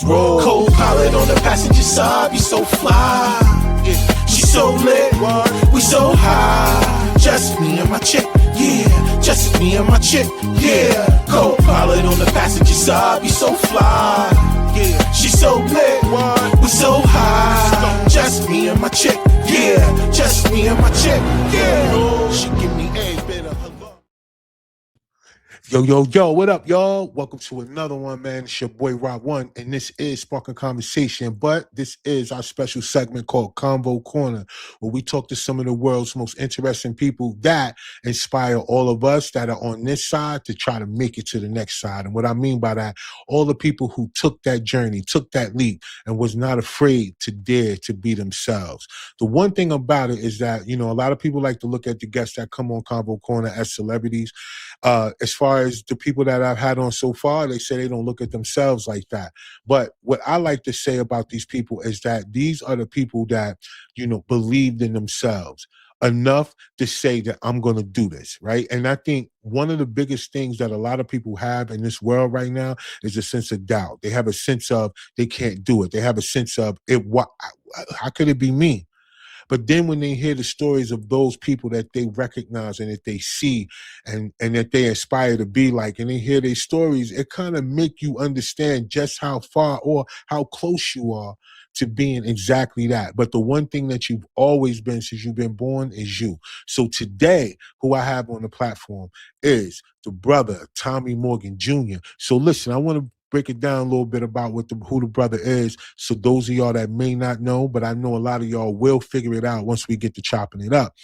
Roll. Co-pilot on the passenger side, be so fly. Yeah. She so lit, we so high. Just me and my chick, yeah. Just me and my chick, yeah. Co-pilot on the passenger side, be so fly. Yeah. She so lit, we so high. Just me and my chick, yeah. Just me and my chick, yeah. She give me a bit of her love. Yo, what up, y'all? Welcome to another one, man. It's your boy Rob One, and this is Spark-N-Conversation, but this is our special segment called Convo Corner, where we talk to some of the world's most interesting people that inspire all of us that are on this side to try to make it to the next side. And what I mean by that, all the people who took that journey, took that leap, and was not afraid to dare to be themselves. The one thing about it is that, a lot of people like to look at the guests that come on Convo Corner as celebrities. As far as the people that I've had on so far, they say they don't look at themselves like that. But what I like to say about these people is that these are the people that, believed in themselves enough to say that I'm going to do this, right? And I think one of the biggest things that a lot of people have in this world right now is a sense of doubt. They have a sense of they can't do it. They have a sense of how could it be me? But then when they hear the stories of those people that they recognize and that they see and that they aspire to be like, and they hear their stories, it kind of make you understand just how far or how close you are to being exactly that. But the one thing that you've always been since you've been born is you. So today, who I have on the platform is the brother, Tommy Morgan Jr. So listen, I want to break it down a little bit about who the brother is. So those of y'all that may not know, but I know a lot of y'all will figure it out once we get to chopping it up.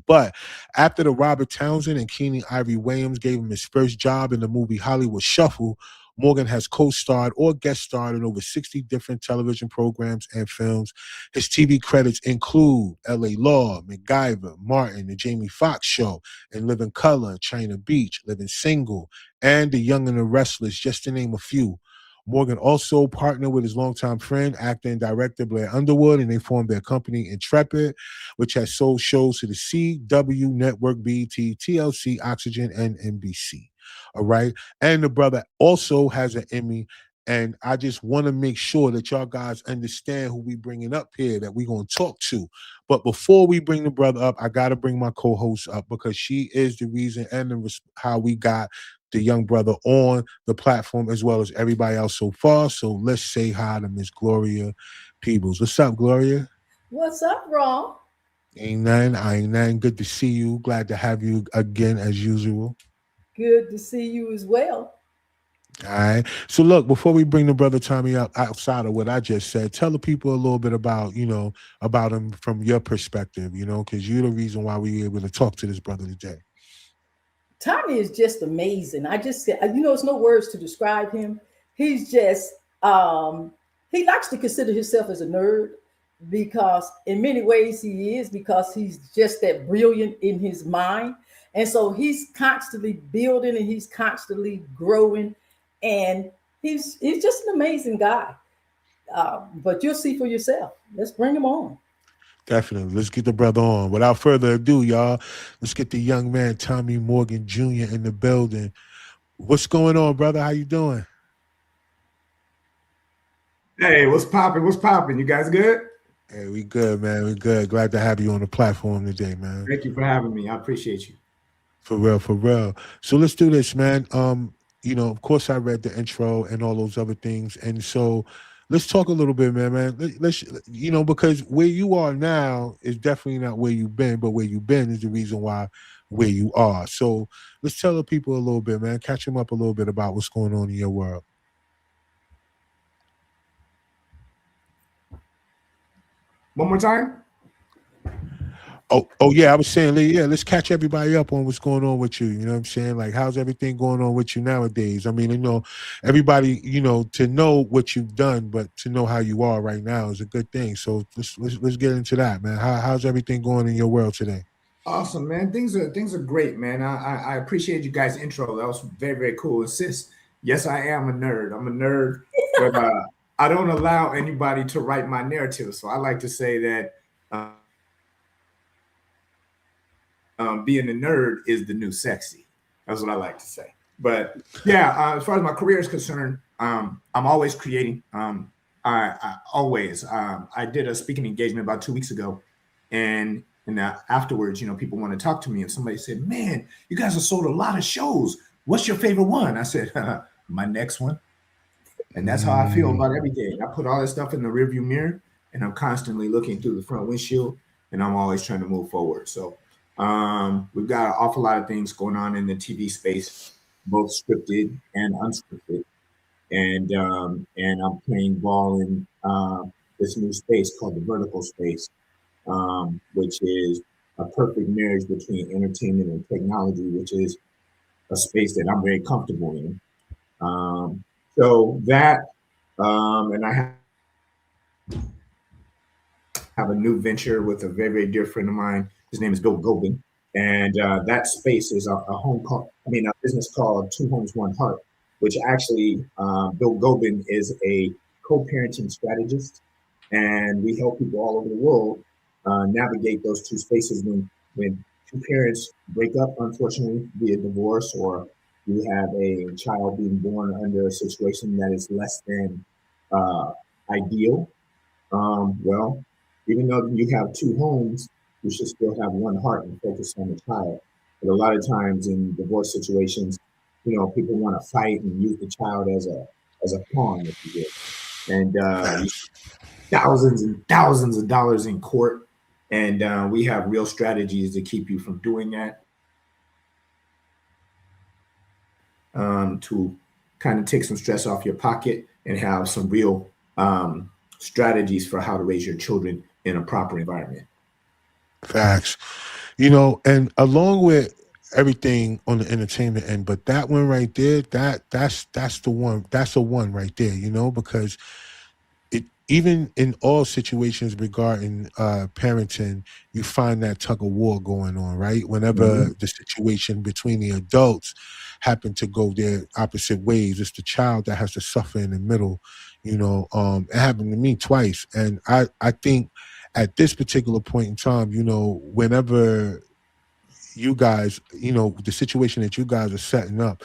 But after the Robert Townsend and Keenan Ivory Wayans gave him his first job in the movie Hollywood Shuffle, Morgan has co-starred or guest starred in over 60 different television programs and films. His TV credits include L.A. Law, MacGyver, Martin, The Jamie Foxx Show, In Living Color, China Beach, Living Single, and The Young and the Restless, just to name a few. Morgan also partnered with his longtime friend, actor and director Blair Underwood, and they formed their company Intrepid, which has sold shows to the CW Network, BET, TLC, Oxygen, and NBC. All right. And the brother also has an Emmy. And I just want to make sure that y'all guys understand who we bringing up here that we're going to talk to. But before we bring the brother up, I got to bring my co-host up because she is the reason and how we got the young brother on the platform as well as everybody else so far. So let's say hi to Miss Gloria Peebles. What's up, Gloria? What's up, Ron? Ain't nothing. Good to see you. Glad to have you again as usual. Good to see you as well. All right. So look, before we bring the brother Tommy up outside of what I just said, tell the people a little bit about, about him from your perspective, because you're the reason why we were able to talk to this brother today. Tommy is just amazing. I just said, there's no words to describe him. He's just, he likes to consider himself as a nerd because in many ways he is, because he's just that brilliant in his mind. And so he's constantly building and he's constantly growing. And he's just an amazing guy. But you'll see for yourself. Let's bring him on. Definitely. Let's get the brother on. Without further ado, y'all, let's get the young man, Tommy Morgan Jr. in the building. What's going on, brother? How you doing? Hey, what's popping? What's popping? You guys good? Hey, we good, man. We good. Glad to have you on the platform today, man. Thank you for having me. I appreciate you. For real. So let's do this, man. Of course I read the intro and all those other things. And so let's talk a little bit, man. Let's because where you are now is definitely not where you've been, but where you've been is the reason why where you are. So let's tell the people a little bit, man. Catch them up a little bit about what's going on in your world. One more time. Oh yeah, I was saying, yeah, let's catch everybody up on what's going on with you. You know what I'm saying? Like, how's everything going on with you nowadays? I mean, everybody, to know what you've done, but to know how you are right now is a good thing. So let's get into that, man. How's everything going in your world today? Awesome, man. Things are great, man. I appreciate you guys' intro. That was very, very cool. And sis, yes, I am a nerd. I'm a nerd, but I don't allow anybody to write my narrative. So I like to say that being a nerd is the new sexy. That's what I like to say. But yeah, as far as my career is concerned, I'm always creating. I always. I did a speaking engagement about 2 weeks ago, and afterwards, people want to talk to me, and somebody said, "Man, you guys have sold a lot of shows. What's your favorite one?" I said, "My next one." And that's how I feel about everything. I put all this stuff in the rearview mirror, and I'm constantly looking through the front windshield, and I'm always trying to move forward. So we've got an awful lot of things going on in the TV space, both scripted and unscripted. And I'm playing ball in this new space called the vertical space, which is a perfect marriage between entertainment and technology, which is a space that I'm very comfortable in. So that, and I have a new venture with a very, very dear friend of mine. His name is Bill Gobin. And that space is a business called Two Homes, One Heart, which actually, Bill Gobin is a co-parenting strategist. And we help people all over the world navigate those two spaces when two parents break up, unfortunately, via divorce, or you have a child being born under a situation that is less than ideal. Well, even though you have two homes, you should still have one heart and focus on the child. But a lot of times in divorce situations, people want to fight and use the child as a pawn, if you will, and thousands and thousands of dollars in court. And we have real strategies to keep you from doing that. To kind of take some stress off your pocket and have some real strategies for how to raise your children in a proper environment. Facts. And along with everything on the entertainment end, but that one right there, that's the one. That's the one right there. Because even in all situations regarding parenting, you find that tug of war going on, right? Whenever Mhm. the situation between the adults happen to go their opposite ways, it's the child that has to suffer in the middle. It happened to me twice, and I think at this particular point in time, whenever you guys, the situation that you guys are setting up,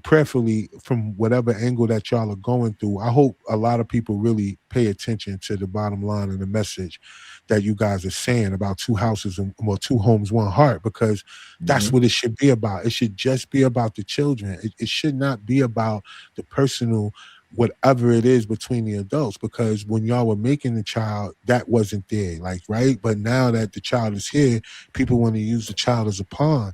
prayerfully from whatever angle that y'all are going through, I hope a lot of people really pay attention to the bottom line and the message that you guys are saying about two houses and well, two homes, one heart, because that's Mhm. what it should be about. It should just be about the children. It should not be about the personal whatever it is between the adults, because when y'all were making the child, that wasn't there, like, right? But now that the child is here, people want to use the child as a pawn.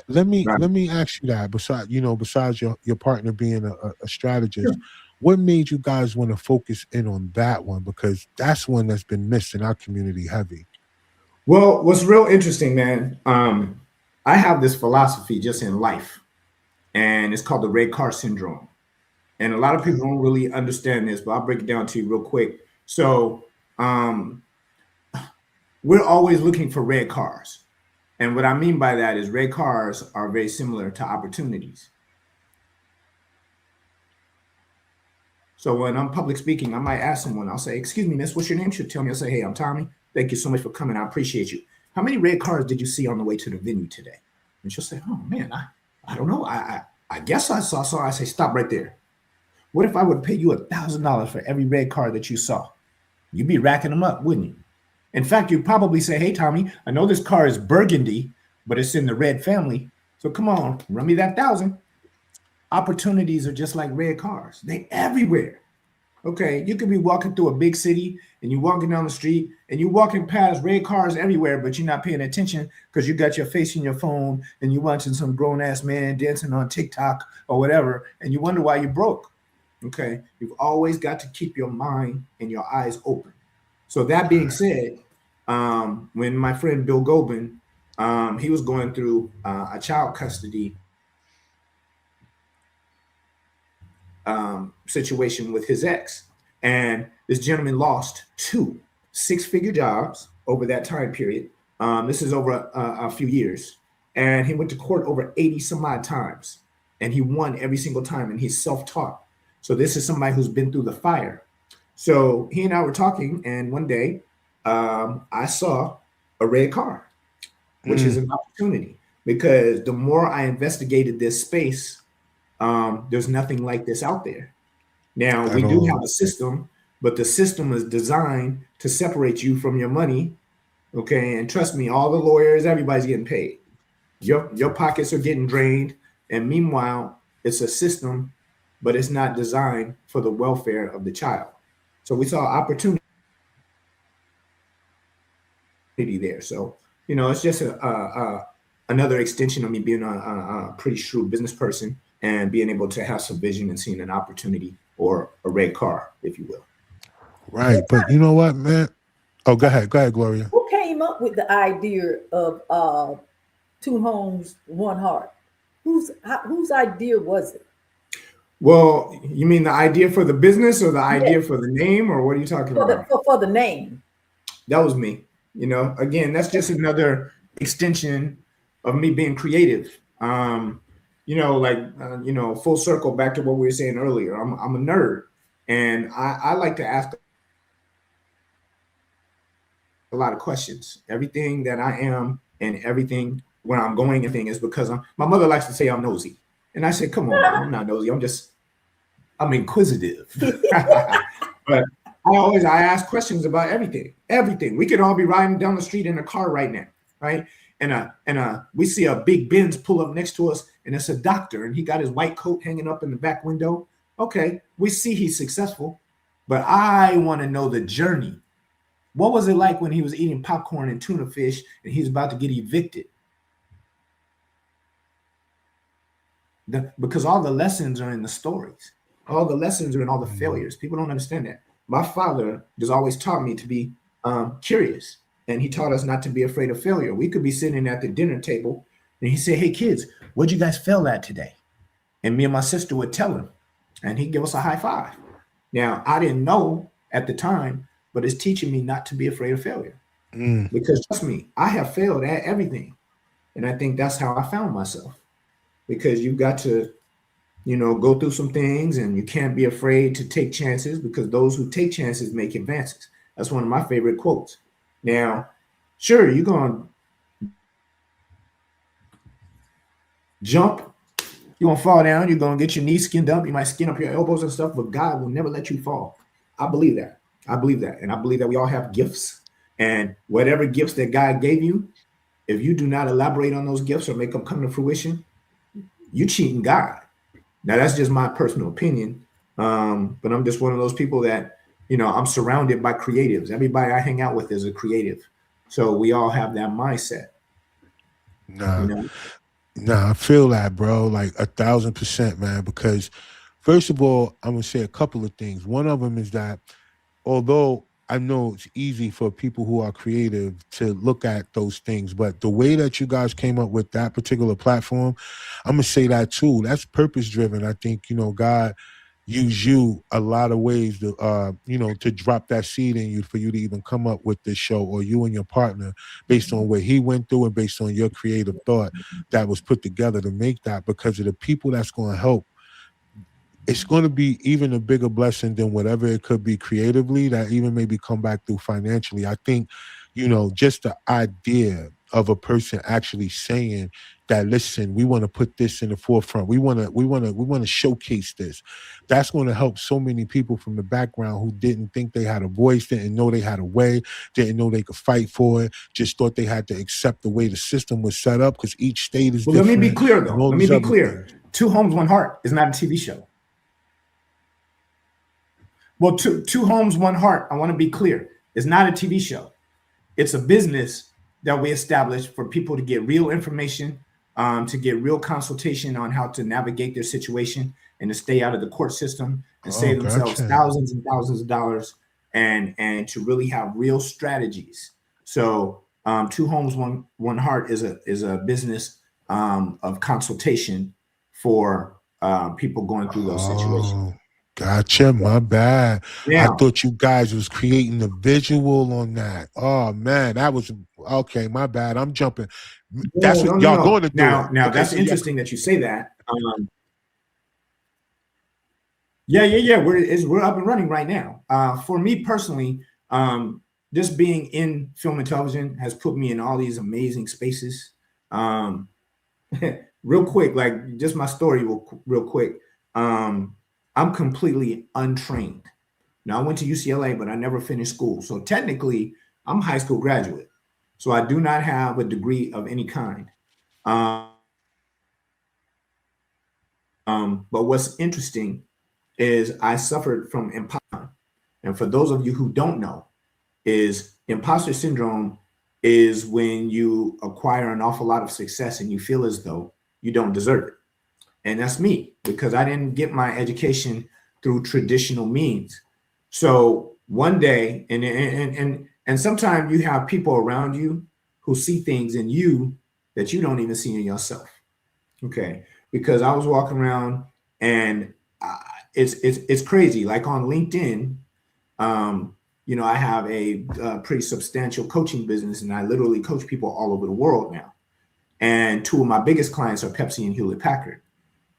Let me Right. let me ask you that. Besides your partner being a strategist, what made you guys want to focus in on that one? Because that's one that's been missed in our community heavy. Well, what's real interesting, man, I have this philosophy just in life, and it's called the red car syndrome. And a lot of Okay. people don't really understand this, but I'll break it down to you real quick. So, um, we're always looking for red cars. And what I mean by that is red cars are very similar to opportunities. So when I'm public speaking, I might ask someone, I'll say, "Excuse me, miss, what's your name?" She'll tell me, I'll say, "Hey, I'm Tommy. Thank you so much for coming. I appreciate you. How many red cars did you see on the way to the venue today?" And she'll say, "Oh man, I don't know. I guess I saw some." I say, "Stop right there. What if I would pay you $1,000 for every red car that you saw? You'd be racking them up, wouldn't you? In fact, you'd probably say, 'Hey, Tommy, I know this car is burgundy, but it's in the red family. So come on, run me that 1,000." Opportunities are just like red cars. They everywhere. Okay, you could be walking through a big city and you're walking down the street and you're walking past red cars everywhere, but you're not paying attention because you got your face in your phone and you're watching some grown ass man dancing on TikTok or whatever, and you wonder why you're broke. Okay, you've always got to keep your mind and your eyes open. So that being said, when my friend Bill Gobin, he was going through a child custody situation with his ex. And this gentleman lost two six-figure jobs over that time period. This is over a few years. And he went to court over 80 some odd times. And he won every single time. And he's self-taught. So this is somebody who's been through the fire. So he and I were talking. And one day I saw a red car, which is Mm, an opportunity. Because the more I investigated this space, there's nothing like this out there. Now, At we do all. have a system, but the system is designed to separate you from your money. Okay. And trust me, all the lawyers, everybody's getting paid. Your pockets are getting drained. And meanwhile, it's a system, but it's not designed for the welfare of the child. So we saw opportunity there. So, it's just another extension of me being a pretty shrewd business person and being able to have some vision and seeing an opportunity or a red car, if you will. Right. But you know what, man? Oh, go ahead. Go ahead, Gloria. Who came up with the idea of two homes, one heart? Whose idea was it? Well, you mean the idea for the business or the Yes, idea for the name, or what are you talking for the about? for the name. That was me. Again, that's just another extension of me being creative. Full circle back to what we were saying earlier. I'm a nerd, and I like to ask a lot of questions. Everything that I am and everything where I'm going and thing is because my mother likes to say I'm nosy. And I said, come on, mom, I'm not nosy. I'm inquisitive. But I ask questions about everything. Everything. We could all be riding down the street in a car right now, right? And we see a big Benz pull up next to us, and it's a doctor, and he got his white coat hanging up in the back window. Okay, we see he's successful, but I want to know the journey. What was it like when he was eating popcorn and tuna fish and he was about to get evicted? Because all the lessons are in the stories. All the lessons are in all the failures. People don't understand that. My father just always taught me to be curious, and he taught us not to be afraid of failure. We could be sitting at the dinner table, and he said, hey, kids, what'd you guys fail at today? And me and my sister would tell him, and he'd give us a high five. Now, I didn't know at the time, but it's teaching me not to be afraid of failure. Because trust me, I have failed at everything. And I think that's how I found myself. Because you've got to, go through some things, and you can't be afraid to take chances, because those who take chances make advances. That's one of my favorite quotes. Now, sure, you're going to jump, you're going to fall down, you're going to get your knees skinned up, you might skin up your elbows and stuff, but God will never let you fall. I believe that. And I believe that we all have gifts, and whatever gifts that God gave you, if you do not elaborate on those gifts or make them come to fruition, you're cheating God. Now, that's just my personal opinion. But I'm just one of those people that, I'm surrounded by creatives. Everybody I hang out with is a creative. So we all have that mindset. Nah, I feel that, bro. Like 1,000%, man. Because first of all, I'm gonna say a couple of things. One of them is that although I know it's easy for people who are creative to look at those things, but the way that you guys came up with that particular platform, I'm gonna say that too. That's purpose driven. I think, God used you a lot of ways to to drop that seed in you for you to even come up with this show, or you and your partner, based on what he went through and based on your creative thought that was put together to make that, because of the people that's going to help. It's going to be even a bigger blessing than whatever it could be creatively, that even maybe come back through financially. I think, just the idea of a person actually saying that, listen, we want to put this in the forefront. We want to showcase this. That's going to help so many people from the background who didn't think they had a voice, didn't know they had a way, didn't know they could fight for it, just thought they had to accept the way the system was set up, because each state is Well, let different. me be clear, And though. all Let me these be other clear. things. Two Homes, One Heart is not a TV show. Well, two Homes, One Heart, I want to be clear, is not a TV show. It's a business that we established for people to get real information, to get real consultation on how to navigate their situation and to stay out of the court system and Oh, save themselves gotcha. thousands and thousands of dollars, and to really have real strategies. So Two Homes, One Heart is a business of consultation for people going through those situations. Oh, gotcha. My bad. I Now, thought you guys was creating the visual on that. Oh man, that was okay. My bad. I'm jumping. That's no, no, what no, y'all no. going to do it. Now Okay, that's so y'all. interesting that you say that. Yeah. We're up and running right now. For me personally, just being in film and television has put me in all these amazing spaces. Um, real quick, like just my story, real quick. I'm completely untrained. Now I went to UCLA, but I never finished school. So technically, I'm a high school graduate. So I do not have a degree of any kind. But what's interesting is I suffered from imposter. And for those of you who don't know, is imposter syndrome is when you acquire an awful lot of success and you feel as though you don't deserve it. And that's me, because I didn't get my education through traditional means. So one day, and sometimes you have people around you who see things in you that you don't even see in yourself. Okay, because I was walking around and it's crazy. Like on LinkedIn, I have a pretty substantial coaching business, and I literally coach people all over the world now. And two of my biggest clients are Pepsi and Hewlett Packard.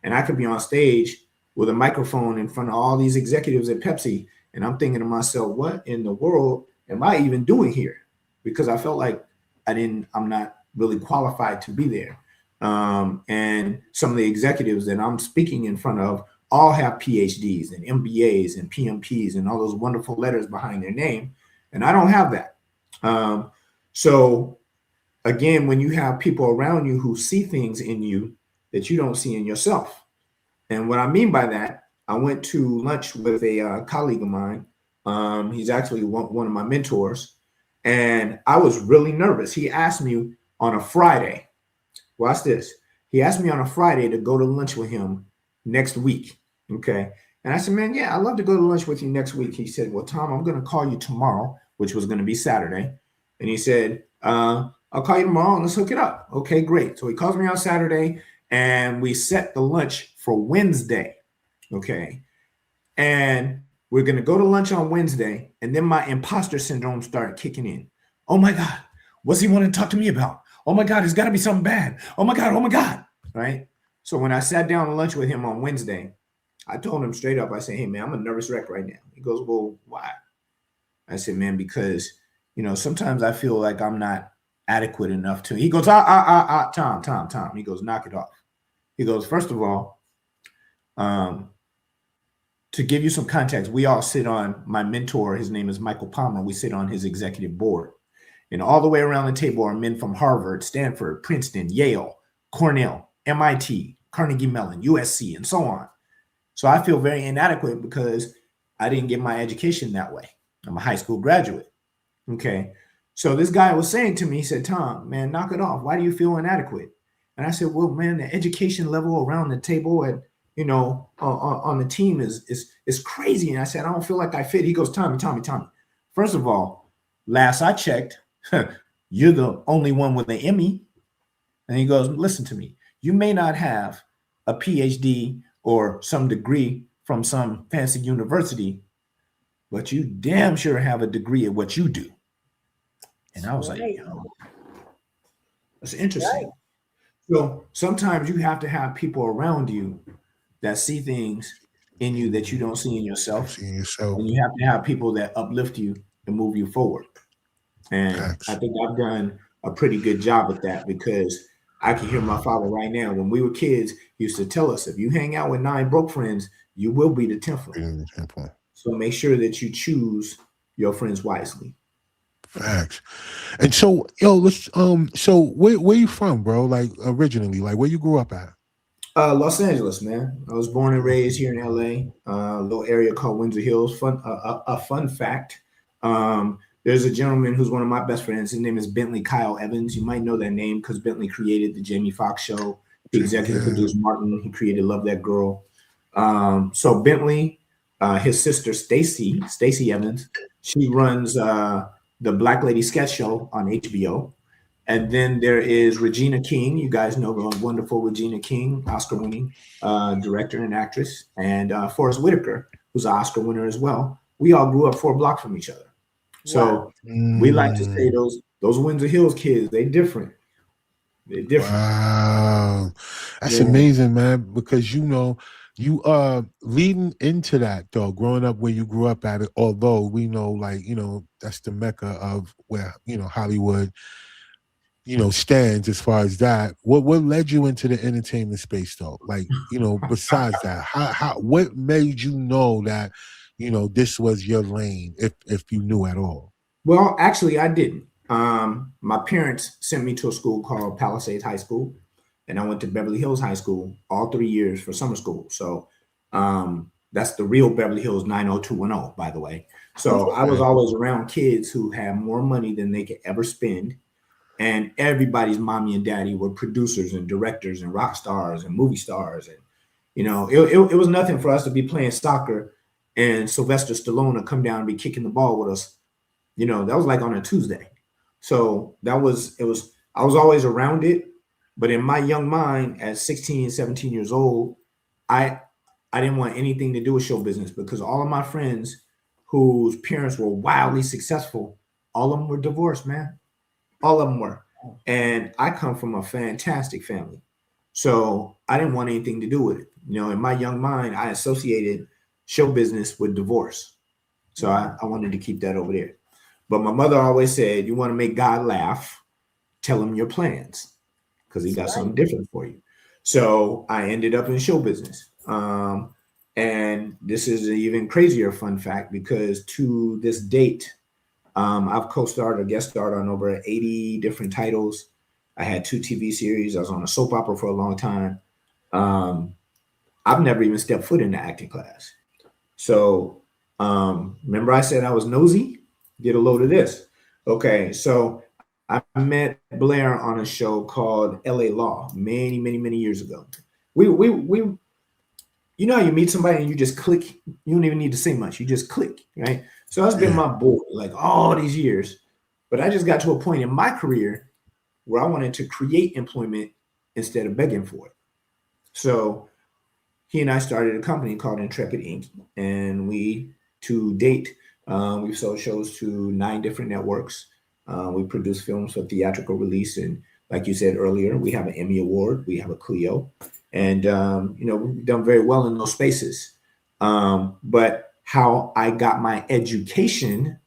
And I could be on stage with a microphone in front of all these executives at Pepsi, and I'm thinking to myself, what in the world am I even doing here? Because I felt like I'm not really qualified to be there. And some of the executives that I'm speaking in front of all have PhDs and MBAs and PMPs and all those wonderful letters behind their name. And I don't have that. So again, when you have people around you who see things in you that you don't see in yourself. And what I mean by that, I went to lunch with a colleague of mine. He's actually one of my mentors. And I was really nervous. He asked me on a Friday, watch this. He asked me on a Friday to go to lunch with him next week. Okay. And I said, man, yeah, I'd love to go to lunch with you next week. He said, well, Tom, I'm going to call you tomorrow, which was going to be Saturday. And he said, I'll call you tomorrow and let's hook it up. Okay, great. So he calls me on Saturday and we set the lunch for Wednesday. Okay. And we're going to go to lunch on Wednesday. And then my imposter syndrome started kicking in. Oh my God, what's he want to talk to me about? Oh my God, it's got to be something bad. Oh my God. Right. So when I sat down to lunch with him on Wednesday, I told him straight up, I said, hey man, I'm a nervous wreck right now. He goes, well, why? I said, man, because, sometimes I feel like I'm not adequate enough to. He goes, Tom. He goes, knock it off. He goes, first of all, to give you some context, we all sit on my mentor. His name is Michael Palmer. We sit on his executive board. And all the way around the table are men from Harvard, Stanford, Princeton, Yale, Cornell, MIT, Carnegie Mellon, USC, and so on. So I feel very inadequate because I didn't get my education that way. I'm a high school graduate. Okay. So this guy was saying to me, he said, Tom, man, knock it off. Why do you feel inadequate? And I said, well, man, the education level around the table and, on the team is crazy. And I said, I don't feel like I fit. He goes, Tommy. First of all, last I checked, you're the only one with an Emmy. And he goes, listen to me. You may not have a PhD or some degree from some fancy university, but you damn sure have a degree at what you do. And I was like, that's interesting. Right. So sometimes you have to have people around you that see things in you that you don't see in yourself. And you have to have people that uplift you and move you forward. And I think I've done a pretty good job at that because I can hear my father right now. When we were kids, he used to tell us, if you hang out with 9 broke friends, you will be the 10th one. So make sure that you choose your friends wisely. Facts. And so, let's so where you from, bro? Like originally, like where you grew up at? Los Angeles, man. I was born and raised here in LA, a little area called Windsor Hills. A fun fact. There's a gentleman who's one of my best friends. His name is Bentley Kyle Evans. You might know that name because Bentley created the Jamie Foxx show. He executive produced Martin. He created Love That Girl. So Bentley, his sister Stacey Evans, she runs the Black Lady Sketch Show on HBO. And then there is Regina King. You guys know the wonderful Regina King, Oscar-winning director and actress. And Forrest Whitaker, who's an Oscar winner as well. We all grew up 4 blocks from each other. So we like to say those Windsor Hills kids, they're different. They're different. Wow. That's amazing, man, because you leading into that though, growing up where you grew up at it, although we know that's the mecca of where, Hollywood, stands as far as that. What led you into the entertainment space though? Like, besides that, how what made you know that, this was your lane, if you knew at all? Well, actually, I didn't. My parents sent me to a school called Palisades High School, and I went to Beverly Hills High School all 3 years for summer school. So that's the real Beverly Hills 90210, by the way. So I was always around kids who had more money than they could ever spend. And everybody's mommy and daddy were producers and directors and rock stars and movie stars. And, it was nothing for us to be playing soccer and Sylvester Stallone would come down and be kicking the ball with us. That was like on a Tuesday. So I was always around it. But in my young mind at 16, 17 years old, I didn't want anything to do with show business because all of my friends whose parents were wildly successful, all of them were divorced, man. All of them were. And I come from a fantastic family. So I didn't want anything to do with it. In my young mind, I associated show business with divorce. So I wanted to keep that over there. But my mother always said, you want to make God laugh, tell him your plans because he got something different for you. So I ended up in show business. And this is an even crazier fun fact because to this date, I've co-starred or guest starred on over 80 different titles. I had 2 TV series. I was on a soap opera for a long time. I've never even stepped foot in the acting class. So remember I said I was nosy? Get a load of this. Okay, so I met Blair on a show called LA Law many, many, many years ago. We how you meet somebody and you just click. You don't even need to say much. You just click, right? So that's been my boy like all these years. But I just got to a point in my career where I wanted to create employment instead of begging for it. So he and I started a company called Intrepid Inc. And to date, we've sold shows to 9 different networks. We produce films for theatrical release. And like you said earlier, we have an Emmy Award. We have a Clio. And, we've done very well in those spaces. But how I got my education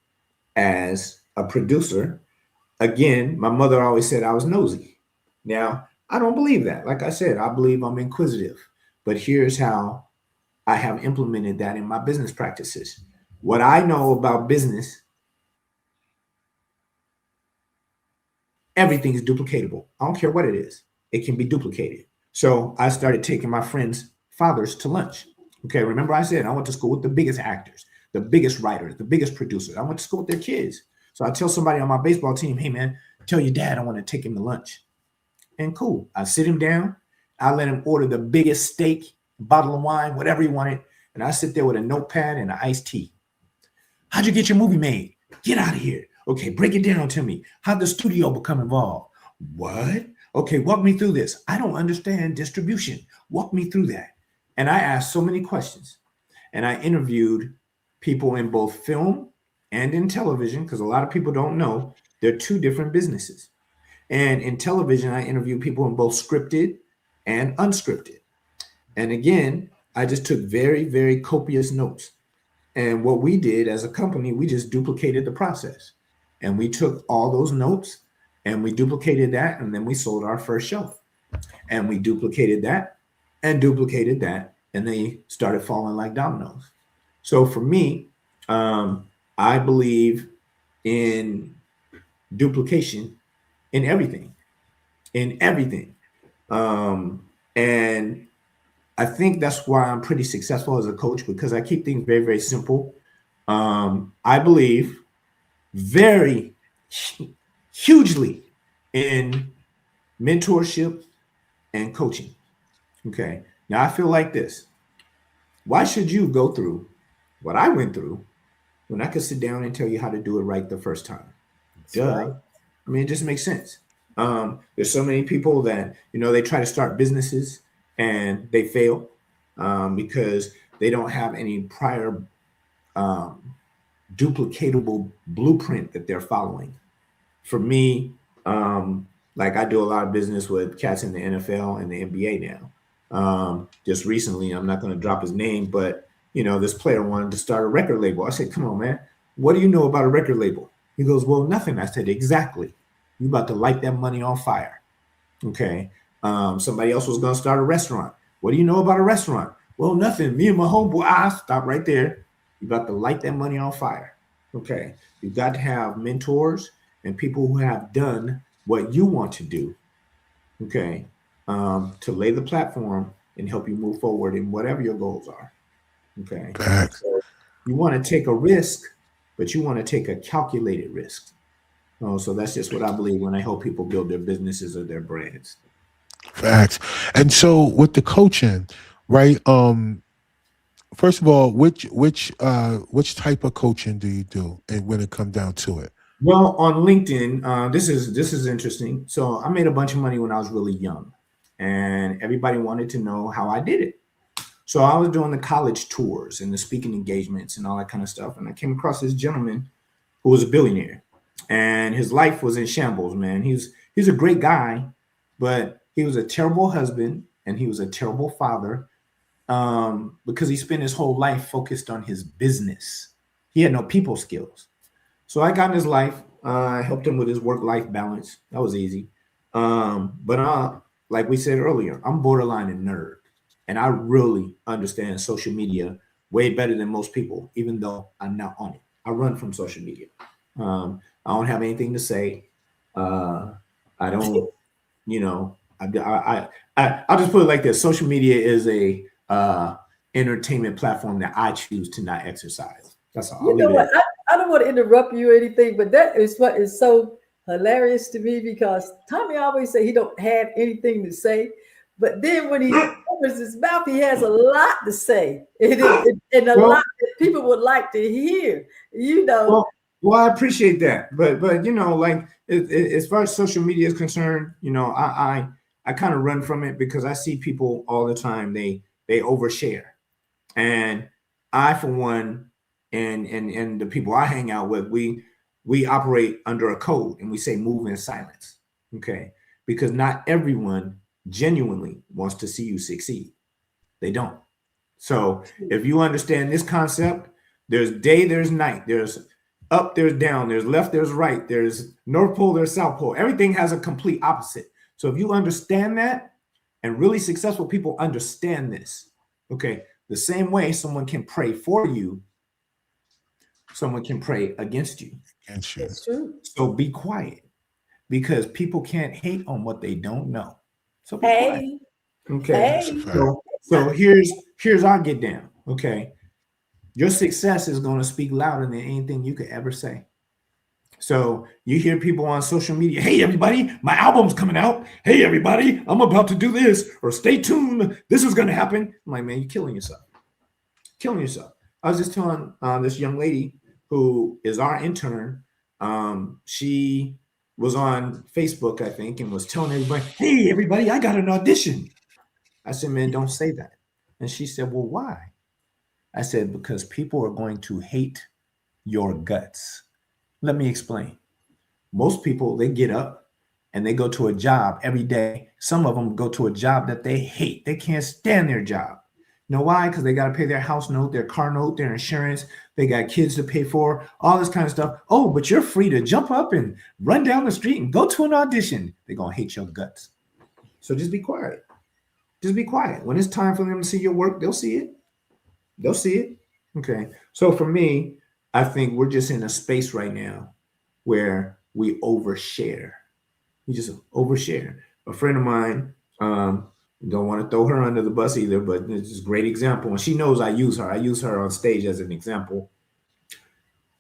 as a producer, again, my mother always said I was nosy. Now, I don't believe that. Like I said, I believe I'm inquisitive. But here's how I have implemented that in my business practices. What I know about business, everything is duplicatable. I don't care what it is. It can be duplicated. So I started taking my friends' fathers to lunch. Okay, remember I said I went to school with the biggest actors, the biggest writers, the biggest producers. I went to school with their kids. So I tell somebody on my baseball team, hey, man, tell your dad I want to take him to lunch. And cool. I sit him down. I let him order the biggest steak, bottle of wine, whatever he wanted. And I sit there with a notepad and an iced tea. How'd you get your movie made? Get out of here. Okay, break it down to me. How'd the studio become involved? What? Okay, walk me through this. I don't understand distribution. Walk me through that. And I asked so many questions. And I interviewed people in both film and in television, because a lot of people don't know they're 2 different businesses. And in television, I interviewed people in both scripted and unscripted. And again, I just took very, very copious notes. And what we did as a company, we just duplicated the process. And we took all those notes and we duplicated that. And then we sold our first show. And we duplicated that and duplicated that. And they started falling like dominoes. So for me, I believe in duplication in everything. And I think that's why I'm pretty successful as a coach, because I keep things very, very simple. I believe very hugely in mentorship and coaching. Okay. Now I feel like this. Why should you go through what I went through when I could sit down and tell you how to do it right the first time? Duh. I mean, it just makes sense. There's so many people that, they try to start businesses and they fail because they don't have any prior duplicatable blueprint that they're following. For me, like I do a lot of business with cats in the NFL and the NBA now. Just recently, I'm not going to drop his name, but this player wanted to start a record label. I said, come on, man, what do you know about a record label? He goes, well, nothing. I said, exactly. You about to light that money on fire. Okay. Somebody else was going to start a restaurant. What do you know about a restaurant? Well, nothing. Me and my homeboy, stop right there. You about to light that money on fire. Okay. You've got to have mentors and people who have done what you want to do. Okay. To lay the platform and help you move forward in whatever your goals are. Okay. Facts. So you want to take a risk, but you want to take a calculated risk. So that's just what I believe when I help people build their businesses or their brands. Facts. And so with the coaching, right? First of all, which type of coaching do you do, and when it comes down to it? Well, on LinkedIn, this is interesting. So I made a bunch of money when I was really young, and everybody wanted to know how I did it. So I was doing the college tours and the speaking engagements and all that kind of stuff, and I came across this gentleman who was a billionaire, and his life was in shambles. Man, he's a great guy, but he was a terrible husband and he was a terrible father, because he spent his whole life focused on his business. He had no people skills. So I got in his life. I helped him with his work-life balance. That was easy. But like we said earlier, I'm borderline a nerd, and I really understand social media way better than most people, even though I'm not on it. I run from social media. I don't have anything to say. I don't, I'll just put it like this. Social media is a entertainment platform that I choose to not exercise. That's all. You know what? I don't want to interrupt you or anything, but that is what is so hilarious to me, because Tommy always say he don't have anything to say, but then when he opens his mouth, he has a lot to say, and a lot that people would like to hear. Well, I appreciate that, but like as far as social media is concerned, I kind of run from it because I see people all the time. They overshare, and I, for one, and the people I hang out with, we operate under a code, and we say move in silence. Okay, because not everyone genuinely wants to see you succeed. They don't. So if you understand this concept, there's day, there's night, there's up, there's down, there's left, there's right, there's North Pole, there's South Pole. Everything has a complete opposite. So if you understand that, and really successful people understand this, okay, the same way someone can pray for you, someone can pray against you. That's true. So be quiet, because people can't hate on what they don't know. So be quiet. Okay. So here's our get down. Okay. Your success is going to speak louder than anything you could ever say. So you hear people on social media, hey, everybody, my album's coming out. Hey, everybody, I'm about to do this, or stay tuned. This is going to happen. I'm like, man, you're killing yourself. Killing yourself. I was just telling this young lady who is our intern. She was on Facebook, I think, and was telling everybody, hey, everybody, I got an audition. I said, man, don't say that. And she said, well, why? I said, because people are going to hate your guts. Let me explain. Most people, they get up and they go to a job every day. Some of them go to a job that they hate. They can't stand their job. You know why? Because they got to pay their house note, their car note, their insurance. They got kids to pay for, all this kind of stuff. Oh, but you're free to jump up and run down the street and go to an audition. They're going to hate your guts. So just be quiet. Just be quiet. When it's time for them to see your work, they'll see it. They'll see it. Okay. So for me, I think we're just in a space right now where we overshare. We just overshare. A friend of mine, don't want to throw her under the bus either, but it's a great example. And she knows I use her. I use her on stage as an example.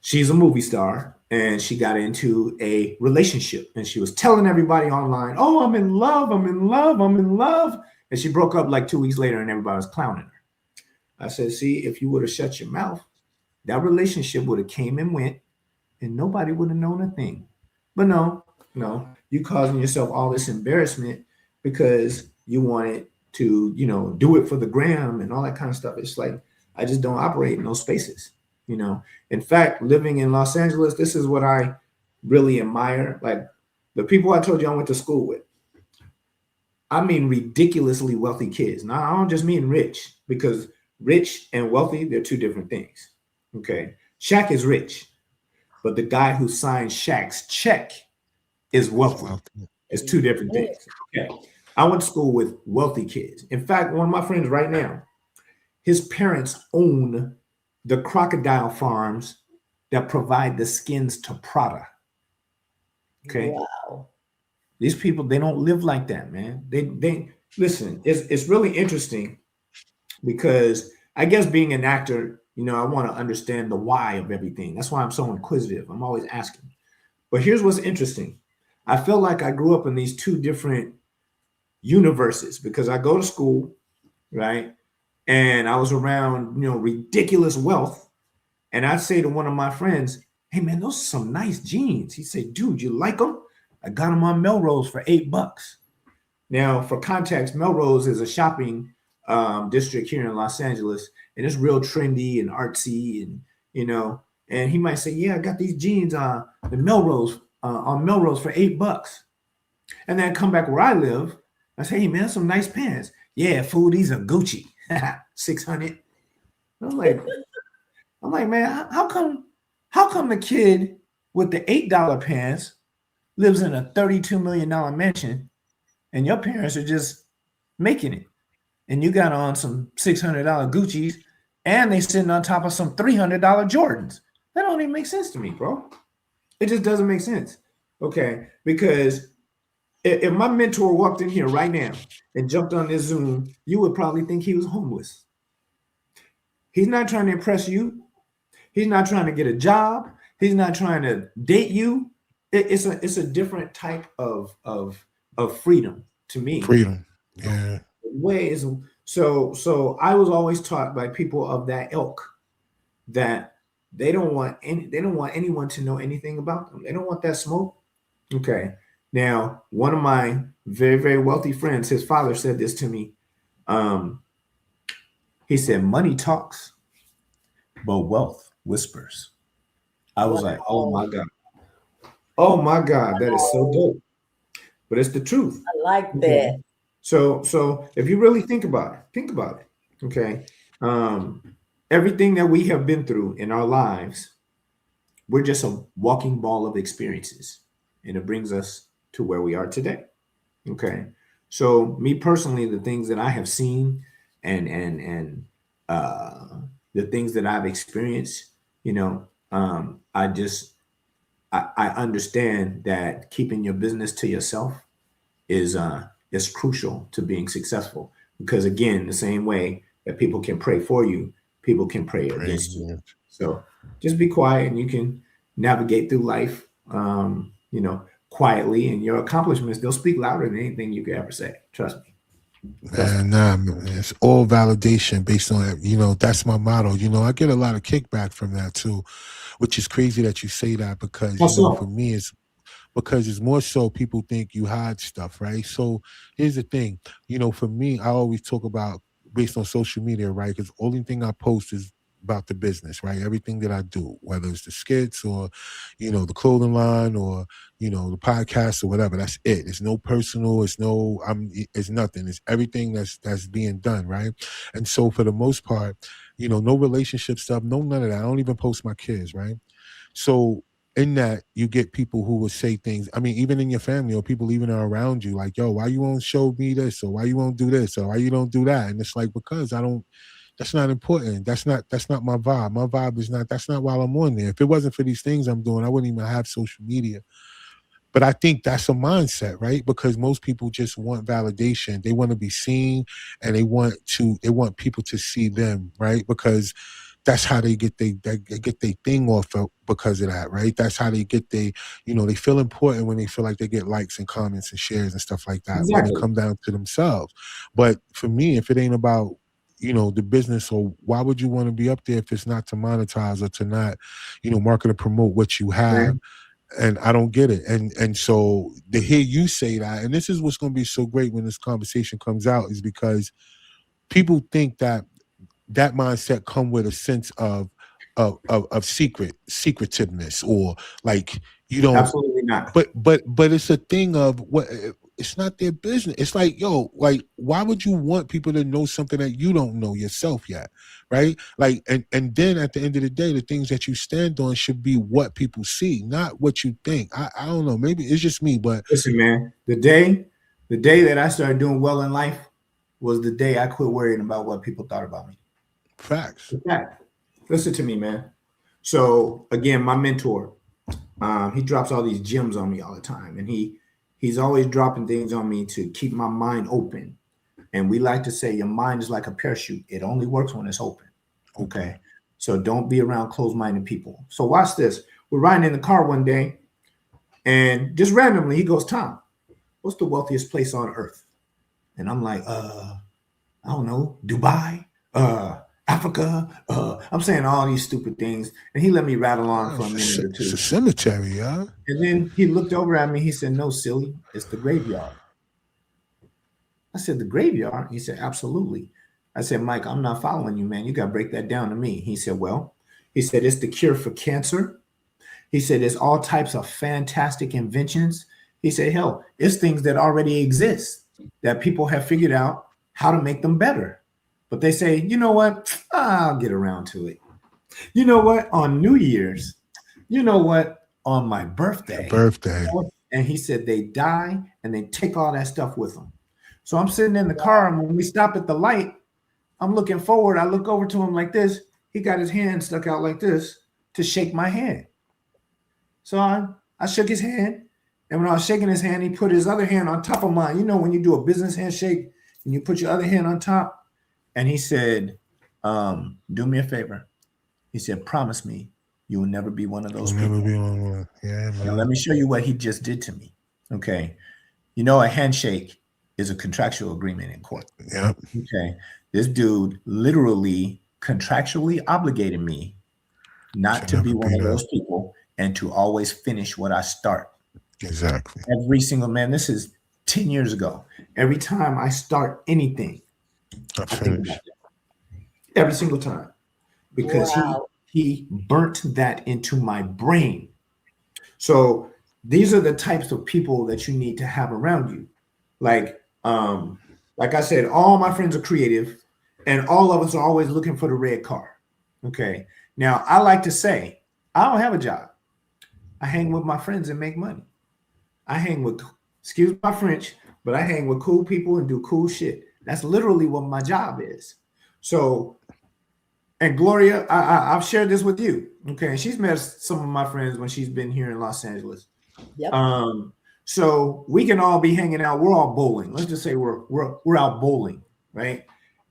She's a movie star, and she got into a relationship, and she was telling everybody online, oh, I'm in love, I'm in love, I'm in love. And she broke up like 2 weeks later, and everybody was clowning her. I said, see, if you would have shut your mouth, that relationship would have came and went, and nobody would have known a thing. But no, you causing yourself all this embarrassment because you wanted to, do it for the gram and all that kind of stuff. It's like, I just don't operate in those spaces. In fact, living in Los Angeles, this is what I really admire. Like the people I told you I went to school with, I mean ridiculously wealthy kids. Now, I don't just mean rich, because rich and wealthy, they're two different things. Okay. Shaq is rich, but the guy who signed Shaq's check is It's wealthy. wealthy. It's two different things. Okay. I went to school with wealthy kids. In fact, one of my friends right now, his parents own the crocodile farms that provide the skins to Prada. Okay. Wow. These people, they don't live like that, man. They listen, it's really interesting because I guess being an actor, I want to understand the why of everything. That's why I'm so inquisitive. I'm always asking. But here's what's interesting. I feel like I grew up in these two different universes because I go to school, right? And I was around, ridiculous wealth. And I'd say to one of my friends, hey man, those are some nice jeans. He'd say, dude, you like them? I got them on Melrose for $8. Now, for context, Melrose is a shopping district here in Los Angeles, and it's real trendy and artsy, and he might say, yeah, I got these jeans on Melrose for $8. And then I come back where I live. I say, hey man, some nice pants. Yeah, fool, these are Gucci. 600. I'm like, man, how come the kid with the $8 pants lives in a $32 million mansion and your parents are just making it? And you got on some $600 Gucci's and they sitting on top of some $300 Jordans. That don't even make sense to me, bro. It just doesn't make sense. Okay, because if my mentor walked in here right now and jumped on this Zoom, you would probably think he was homeless. He's not trying to impress you. He's not trying to get a job. He's not trying to date you. It's a different type of freedom to me. Freedom. Yeah. Ways. So I was always taught by people of that ilk that they don't want anyone to know anything about them. They don't want that smoke. Okay. Now, one of my very, very wealthy friends, his father said this to me. He said, money talks, but wealth whispers. I was like, oh my God. Oh my God, that is so dope. But it's the truth. I like that. So if you really think about it. Okay. Everything that we have been through in our lives, we're just a walking ball of experiences. And it brings us to where we are today. Okay. So me personally, the things that I have seen and the things that I've experienced, I understand that keeping your business to yourself is crucial to being successful. Because again, the same way that people can pray for you, people can pray against you. So just be quiet and you can navigate through life, quietly, and your accomplishments, they'll speak louder than anything you could ever say. Trust me. Man, it's all validation based on it. That's my motto. I get a lot of kickback from that too, which is crazy that you say that because, for me, it's because it's more so people think you hide stuff, right? So here's the thing, for me, I always talk about based on social media, right? Because the only thing I post is about the business, right? Everything that I do, whether it's the skits or, the clothing line or, the podcast or whatever, that's it. It's no personal, it's nothing. It's everything that's being done, right? And so for the most part, no relationship stuff, no none of that. I don't even post my kids, right? So in that, you get people who will say things, I mean, even in your family or people even around you, like, yo, why you won't show me this, or why you won't do this, or why you don't do that? And it's like, because that's not important. That's not my vibe. My vibe is that's not while I'm on there. If it wasn't for these things I'm doing, I wouldn't even have social media. But I think that's a mindset, right? Because most people just want validation. They want to be seen and they want people to see them, right? Because that's how they get they get their thing off of because of that, right? That's how they get they feel important when they feel like they get likes and comments and shares and stuff like that. Exactly. When it come down to themselves. But for me, if it ain't about the business, or why would you want to be up there if it's not to monetize or to not, market and promote what you have? And I don't get it. And so to hear you say that, and this is what's going to be so great when this conversation comes out, is because people think that mindset come with a sense of secretiveness, or like you don't. Absolutely not. But it's a thing of what it's not their business. It's like, yo, like, why would you want people to know something that you don't know yourself yet, right? Like, and then at the end of the day, the things that you stand on should be what people see, not what you think. I don't know, maybe it's just me, but listen, man, the day that I started doing well in life was the day I quit worrying about what people thought about me. facts. In fact, listen to me, man. So again, my mentor, he drops all these gems on me all the time, and he's always dropping things on me to keep my mind open. And we like to say your mind is like a parachute. It only works when it's open. Okay. So don't be around closed-minded people. So watch this. We're riding in the car one day, and just randomly he goes, Tom, what's the wealthiest place on earth? And I'm like, I don't know, Dubai, Africa. I'm saying all these stupid things. And he let me rattle on for a minute or two. It's a cemetery, yeah. And then he looked over at me. He said, no, silly, it's the graveyard. I said, the graveyard? He said, absolutely. I said, Mike, I'm not following you, man. You got to break that down to me. He said, well, he said, it's the cure for cancer. He said, there's all types of fantastic inventions. He said, hell, it's things that already exist that people have figured out how to make them better. But they say, you know what? I'll get around to it. You know what? On New Year's, you know what? On my birthday. And he said, they die and they take all that stuff with them. So I'm sitting in the car, and when we stop at the light, I'm looking forward. I look over to him like this. He got his hand stuck out like this to shake my hand. So I shook his hand. And when I was shaking his hand, he put his other hand on top of mine. You know, when you do a business handshake and you put your other hand on top. And he said, do me a favor. He said, promise me you will never be one of those people. Never be one. Yeah, man. Now, let me show you what he just did to me. Okay. You know, a handshake is a contractual agreement in court. Yeah. Okay. This dude literally contractually obligated me not to be one of those people and to always finish what I start. Exactly. Every single man. This is 10 years ago. Every time I start anything, I think about it. Every single time. Because he burnt that into my brain. So these are the types of people that you need to have around you. Like I said, all my friends are creative, and all of us are always looking for the red car. Okay. Now, I like to say, I don't have a job. I hang with my friends and make money. I hang with, excuse my French, but I hang with cool people and do cool shit. That's literally what my job is. So, and Gloria, I've shared this with you. Okay. She's met some of my friends when she's been here in Los Angeles. Yep. So we can all be hanging out. We're all bowling. Let's just say we're out bowling, right?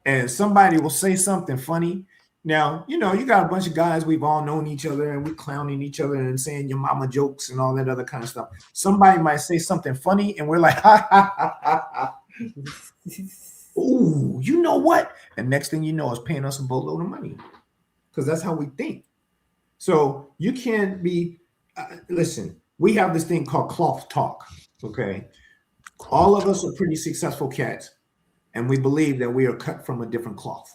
And somebody will say something funny. Now, you know, you got a bunch of guys, we've all known each other, and we're clowning each other and saying your mama jokes and all that other kind of stuff. Somebody might say something funny, and we're like, ha, ha, ha, ha, ha. Ooh, you know what? And next thing you know is paying us a boatload of money, because that's how we think. So you can't be, listen, we have this thing called cloth talk, okay? All of us are pretty successful cats, and we believe that we are cut from a different cloth,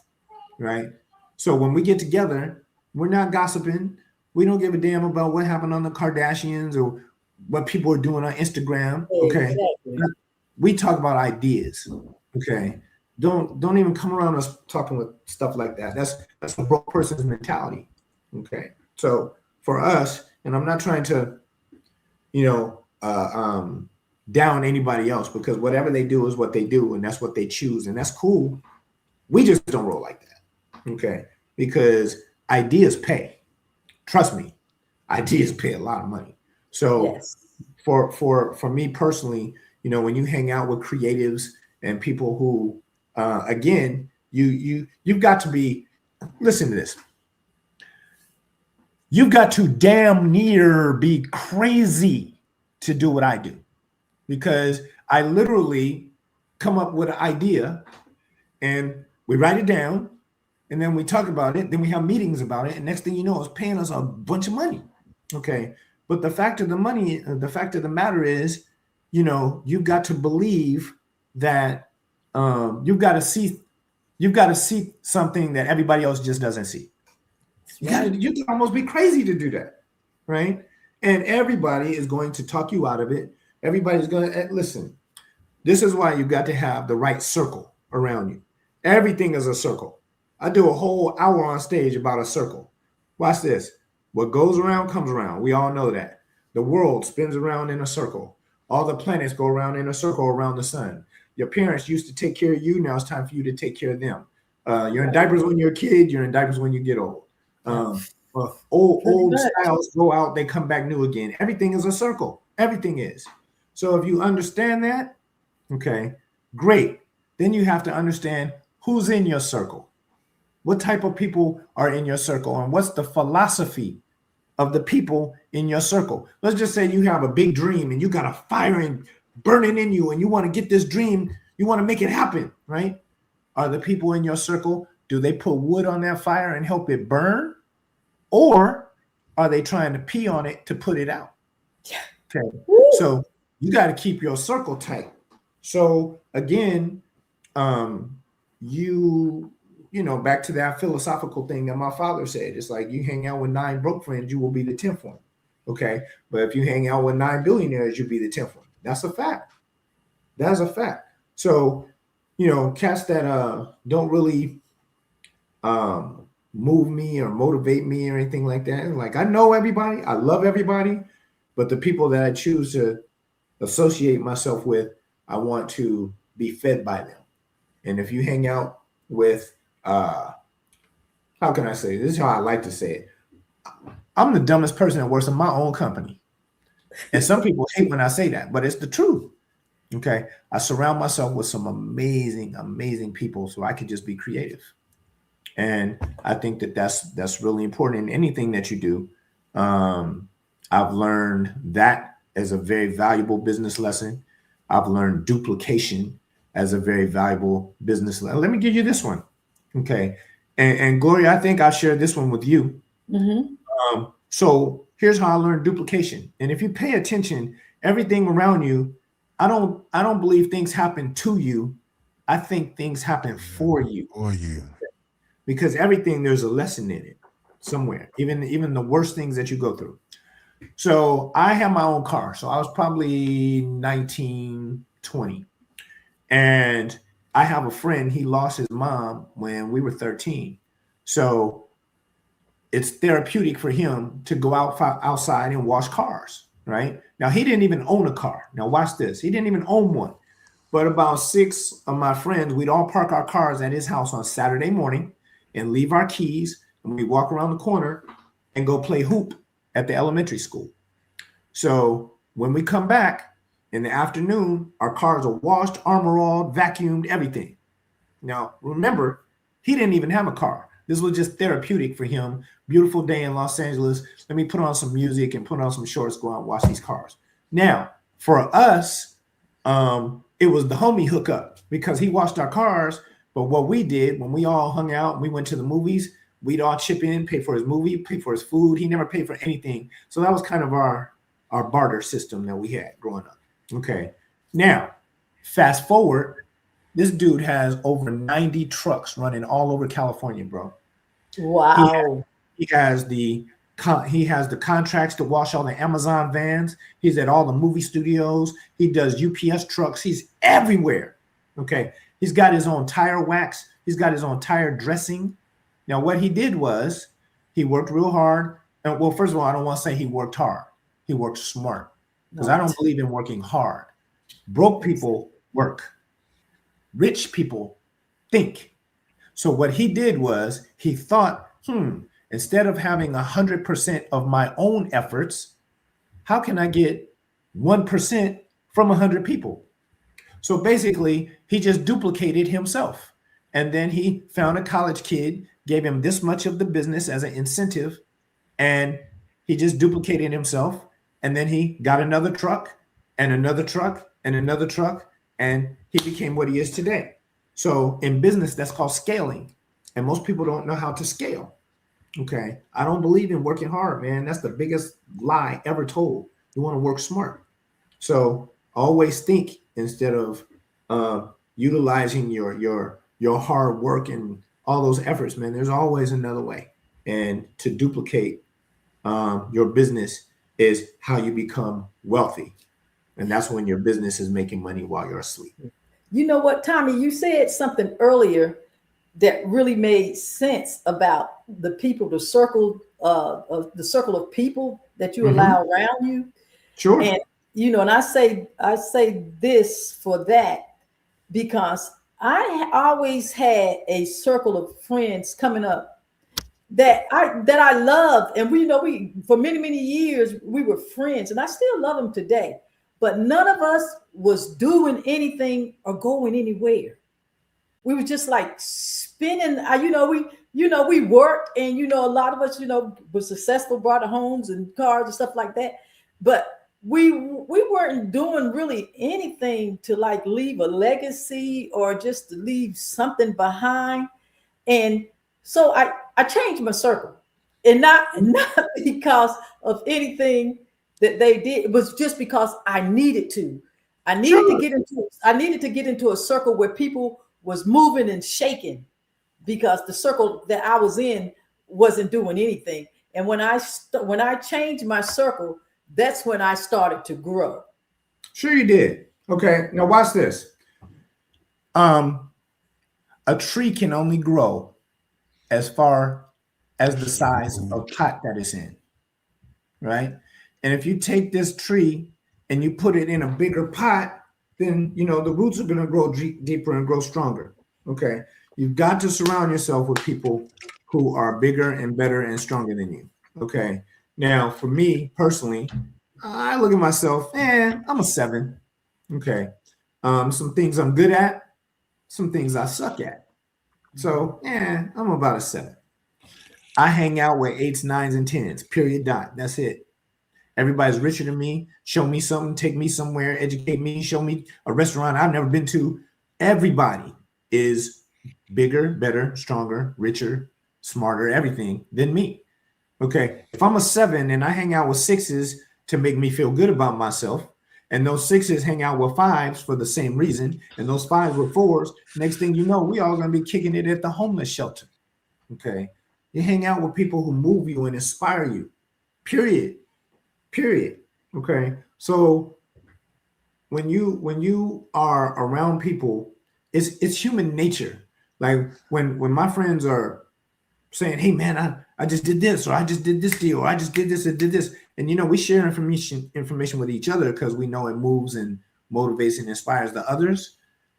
right? So when we get together, we're not gossiping. We don't give a damn about what happened on the Kardashians or what people are doing on Instagram, okay? Exactly. We talk about ideas, okay? Don't even come around us talking with stuff like that. That's a broke person's mentality, okay? So for us, and I'm not trying to, you know, down anybody else, because whatever they do is what they do, and that's what they choose, and that's cool. We just don't roll like that. Okay, because ideas pay. Trust me, ideas pay a lot of money. So yes. for me personally, you know, when you hang out with creatives and people who, again, you've got to be. Listen to this. You've got to damn near be crazy to do what I do, because I literally come up with an idea and we write it down. And then we talk about it, then we have meetings about it, and next thing you know, it's paying us a bunch of money. Okay. But the fact of the matter is, you know, you've got to believe that you've got to see something that everybody else just doesn't see. You can almost be crazy to do that, right? And everybody is going to talk you out of it. Everybody's going to listen. This is why you got to have the right circle around you. Everything is a circle. I do a whole hour on stage about a circle. Watch this. What goes around comes around. We all know that. The world spins around in a circle. All the planets go around in a circle around the sun. Your parents used to take care of you. Now it's time for you to take care of them. You're in diapers when you're a kid. You're in diapers when you get old. Old styles go out. They come back new again. Everything is a circle. Everything is. So if you understand that, okay, great. Then you have to understand who's in your circle. What type of people are in your circle, and what's the philosophy of the people in your circle? Let's just say you have a big dream and you got a fire burning in you and you want to get this dream, you want to make it happen, right? Are the people in your circle, do they put wood on that fire and help it burn? Or are they trying to pee on it to put it out? Okay. So you got to keep your circle tight. So again, you know, back to that philosophical thing that my father said, it's like you hang out with 9 broke friends, you will be the 10th one. Okay. But if you hang out with 9 billionaires, you'll be the 10th one. That's a fact. That's a fact. So, you know, cats that don't really move me or motivate me or anything like that. Like, I know everybody, I love everybody, but the people that I choose to associate myself with, I want to be fed by them. And if you hang out with, how can I say, this is how I like to say it. I'm the dumbest person that works in my own company. And some people hate when I say that, but it's the truth. Okay. I surround myself with some amazing, amazing people so I can just be creative. And I think that that's really important in anything that you do. I've learned that as a very valuable business lesson. I've learned duplication as a very valuable business lesson. Let me give you this one. Okay. And Gloria, I think I shared this one with you. Mm-hmm. So here's how I learned duplication. And if you pay attention, everything around you, I don't believe things happen to you. I think things happen for you. For you. Because everything, there's a lesson in it somewhere, even the worst things that you go through. So I have my own car. So I was probably 19, 20. And I have a friend, he lost his mom when we were 13. So it's therapeutic for him to go outside and wash cars, right? Now, he didn't even own a car. Now, watch this. He didn't even own one. But about 6 of my friends, we'd all park our cars at his house on Saturday morning and leave our keys, and we walk around the corner and go play hoop at the elementary school. So when we come back in the afternoon, our cars are washed, armor all, vacuumed, everything. Now, remember, he didn't even have a car. This was just therapeutic for him. Beautiful day in Los Angeles. Let me put on some music and put on some shorts, go out and wash these cars. Now, for us, it was the homie hookup because he washed our cars. But what we did when we all hung out and we went to the movies, we'd all chip in, pay for his movie, pay for his food. He never paid for anything. So that was kind of our barter system that we had growing up. Okay. Now, fast forward, this dude has over 90 trucks running all over California, bro. Wow. He has the contracts to wash all the Amazon vans. He's at all the movie studios. He does UPS trucks. He's everywhere. Okay. He's got his own tire wax. He's got his own tire dressing. Now, what he did was he worked real hard. And well, first of all, I don't want to say he worked hard. He worked smart because I don't believe in working hard. Broke people work. Rich people think. So what he did was he thought, instead of having 100% of my own efforts, how can I get 1% from 100 people? So basically, he just duplicated himself. And then he found a college kid, gave him this much of the business as an incentive, and he just duplicated himself. And then he got another truck and another truck and another truck, and he became what he is today. So in business, that's called scaling. And most people don't know how to scale. Okay. I don't believe in working hard, man. That's the biggest lie ever told. You want to work smart. So always think instead of utilizing your hard work and all those efforts, man, there's always another way. And to duplicate your business is how you become wealthy. And that's when your business is making money while you're asleep. You know what, Tommy, you said something earlier that really made sense about the people, the circle of people that you allow around you. Sure. And and I say this for that because I always had a circle of friends coming up that I love, and we for many years we were friends, and I still love them today. But none of us was doing anything or going anywhere. We were just like spinning. We worked, and a lot of us were successful, bought homes and cars and stuff like that. But we weren't doing really anything to like leave a legacy or just to leave something behind. And so I changed my circle, and not because of anything that they did. It was just because I needed to. I needed to get into a circle where people was moving and shaking, because the circle that I was in wasn't doing anything. And when I changed my circle, that's when I started to grow. Sure you did. Okay, now watch this. A tree can only grow as far as the size of pot that it's in, right? And if you take this tree and you put it in a bigger pot, then the roots are going to grow deeper and grow stronger. Okay, you've got to surround yourself with people who are bigger and better and stronger than you. Okay, now for me personally, I look at myself, I'm a 7. Okay, some things I'm good at, some things I suck at. So I'm about a 7. I hang out with 8s, 9s, and 10s. Period. Dot. That's it. Everybody's richer than me. Show me something. Take me somewhere. Educate me. Show me a restaurant I've never been to. Everybody is bigger, better, stronger, richer, smarter, everything than me. Okay. If I'm a 7 and I hang out with 6s to make me feel good about myself, and those 6s hang out with 5s for the same reason, and those 5s with 4s, next thing you know, we all gonna be kicking it at the homeless shelter. Okay. You hang out with people who move you and inspire you. Period. Okay. So when you are around people, it's human nature. Like when my friends are saying, "Hey man, I just did this, or I just did this deal, or I just did this and did this," and we share information with each other because we know it moves and motivates and inspires the others.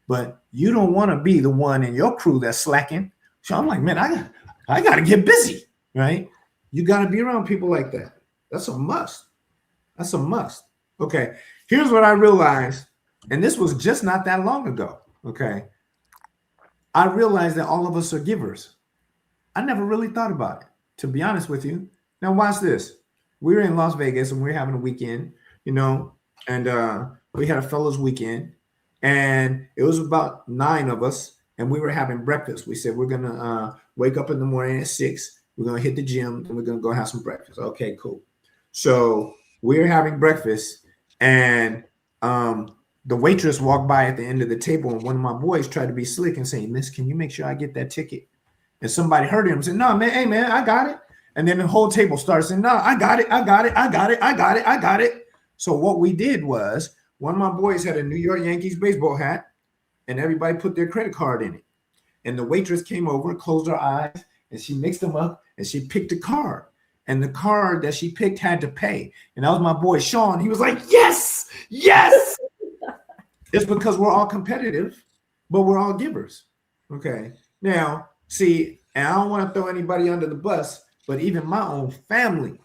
But you don't want to be the one in your crew that's slacking. So I'm like, man, I got to get busy, right? You got to be around people like that. That's a must. That's a must. Okay. Here's what I realized, and this was just not that long ago. Okay. I realized that all of us are givers. I never really thought about it, to be honest with you. Now watch this. We were in Las Vegas and we were having a weekend, and we had a fellas weekend, and it was about 9 of us, and we were having breakfast. We said we're gonna wake up in the morning at 6. We're gonna hit the gym and we're gonna go have some breakfast. Okay, cool. So we're having breakfast, and the waitress walked by at the end of the table, and one of my boys tried to be slick and say, "Miss, can you make sure I get that ticket?" And somebody heard him and said, "No, man, hey man, I got it." And then the whole table starts saying, "No, I got it." So what we did was, one of my boys had a New York Yankees baseball hat, and everybody put their credit card in it. And the waitress came over, closed her eyes, and she mixed them up, and she picked a card. And the card that she picked had to pay. And that was my boy, Sean. He was like, yes. It's because we're all competitive, but we're all givers. Okay. Now, see, and I don't want to throw anybody under the bus, but even my own family,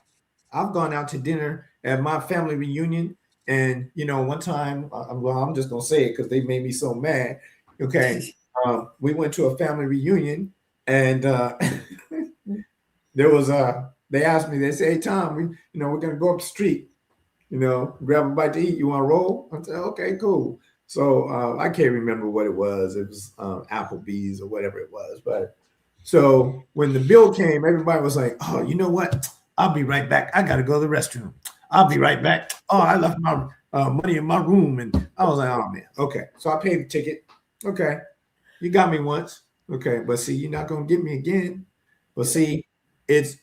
I've gone out to dinner at my family reunion. And, one time, I'm just going to say it because they made me so mad. Okay. We went to a family reunion, and there was they asked me, they said, "Hey, Tom, we're going to go up the street, grab a bite to eat. You want to roll?" I said, "Okay, cool." So I can't remember what it was. It was Applebee's or whatever it was. But so when the bill came, everybody was like, "Oh, you know what? I'll be right back. I got to go to the restroom. I'll be right back. Oh, I left my money in my room." And I was like, "Oh, man. Okay." So I paid the ticket. Okay. You got me once. Okay. But see, you're not going to get me again. But see, it's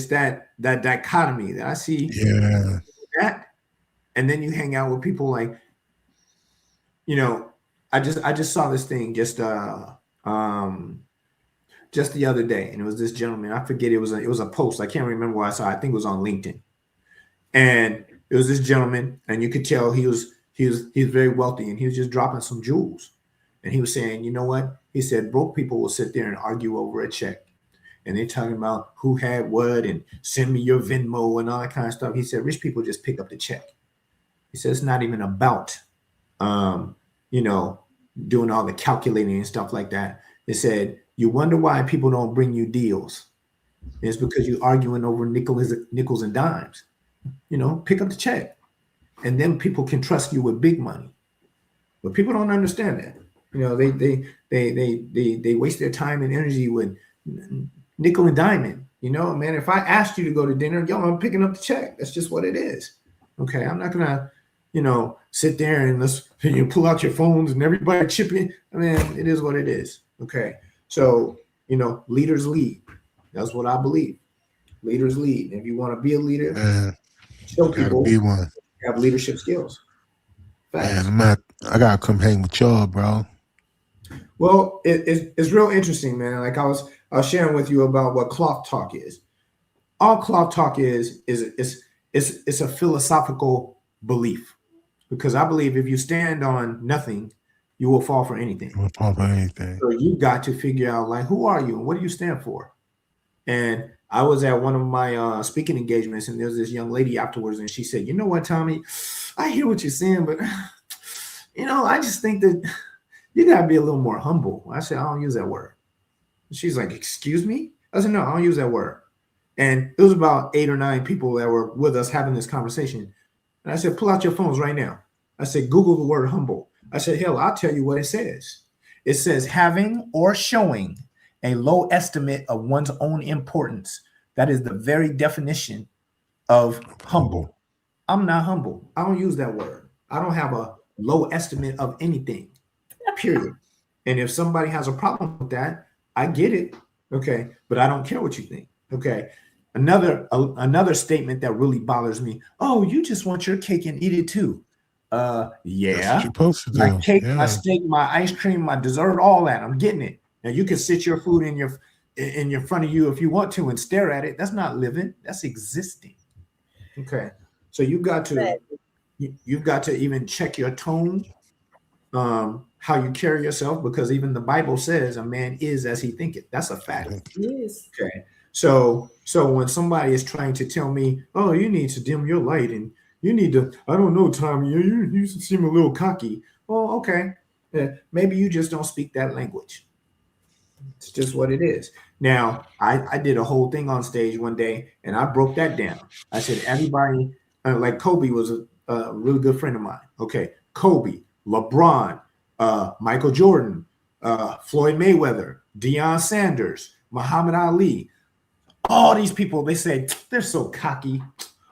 that dichotomy that I see. Yeah. That And then you hang out with people like, you know, I just saw this thing just the other day, and it was this gentleman. I forget, it was a post. I can't remember where I saw it. I think it was on LinkedIn. And it was this gentleman, and you could tell he was very wealthy, and he was just dropping some jewels. And he was saying, you know what? He said, broke people will sit there and argue over a check. And they're talking about who had what and send me your Venmo and all that kind of stuff. He said, rich people just pick up the check. He said, it's not even about, doing all the calculating and stuff like that. They said, you wonder why people don't bring you deals. And it's because you're arguing over nickels and dimes. Pick up the check. And then people can trust you with big money. But people don't understand that. They waste their time and energy with nickel and diamond. Man, if I asked you to go to dinner, I'm picking up the check. That's just what it is. Okay, I'm not gonna, sit there and pull out your phones and everybody chip in. I mean, it is what it is. Okay, so leaders lead. That's what I believe. Leaders lead. If you want to be a leader, show people be one. Have leadership skills. Facts. Man, I gotta come hang with y'all, bro. Well, it's real interesting, man. Like I was sharing with you about what cloth talk is. All cloth talk is a philosophical belief, because I believe if you stand on nothing, you will fall for anything. You will fall for anything. So you got to figure out, like, who are you and what do you stand for? And I was at one of my speaking engagements, and there was this young lady afterwards, and she said, you know what, Tommy, I hear what you're saying, but I just think that you got to be a little more humble. I said, I don't use that word. She's like, excuse me? I said, no, I don't use that word. And it was about 8 or 9 people that were with us having this conversation. And I said, pull out your phones right now. I said, Google the word humble. I said, hell, I'll tell you what it says. It says having or showing a low estimate of one's own importance. That is the very definition of humble. I'm not humble. I don't use that word. I don't have a low estimate of anything, period. And if somebody has a problem with that, I get it. Okay. But I don't care what you think. Okay. Another statement that really bothers me. Oh, you just want your cake and eat it too. Yeah. That's what you're supposed to do. My cake, my steak, my ice cream, my dessert, all that. I'm getting it. Now you can sit your food in your front of you if you want to and stare at it. That's not living. That's existing. Okay. So you've got to even check your tone, how you carry yourself, because even the Bible says a man is as he thinketh. That's a fact. Yes. Okay. So when somebody is trying to tell me, oh, you need to dim your light and you need to, I don't know, Tommy, you seem a little cocky. Well, okay. Maybe you just don't speak that language. It's just what it is. Now, I did a whole thing on stage one day, and I broke that down. I said, everybody, like Kobe was a really good friend of mine. Okay, Kobe, LeBron, Michael Jordan, Floyd Mayweather, Deion Sanders, Muhammad Ali. All these people, they say, they're so cocky.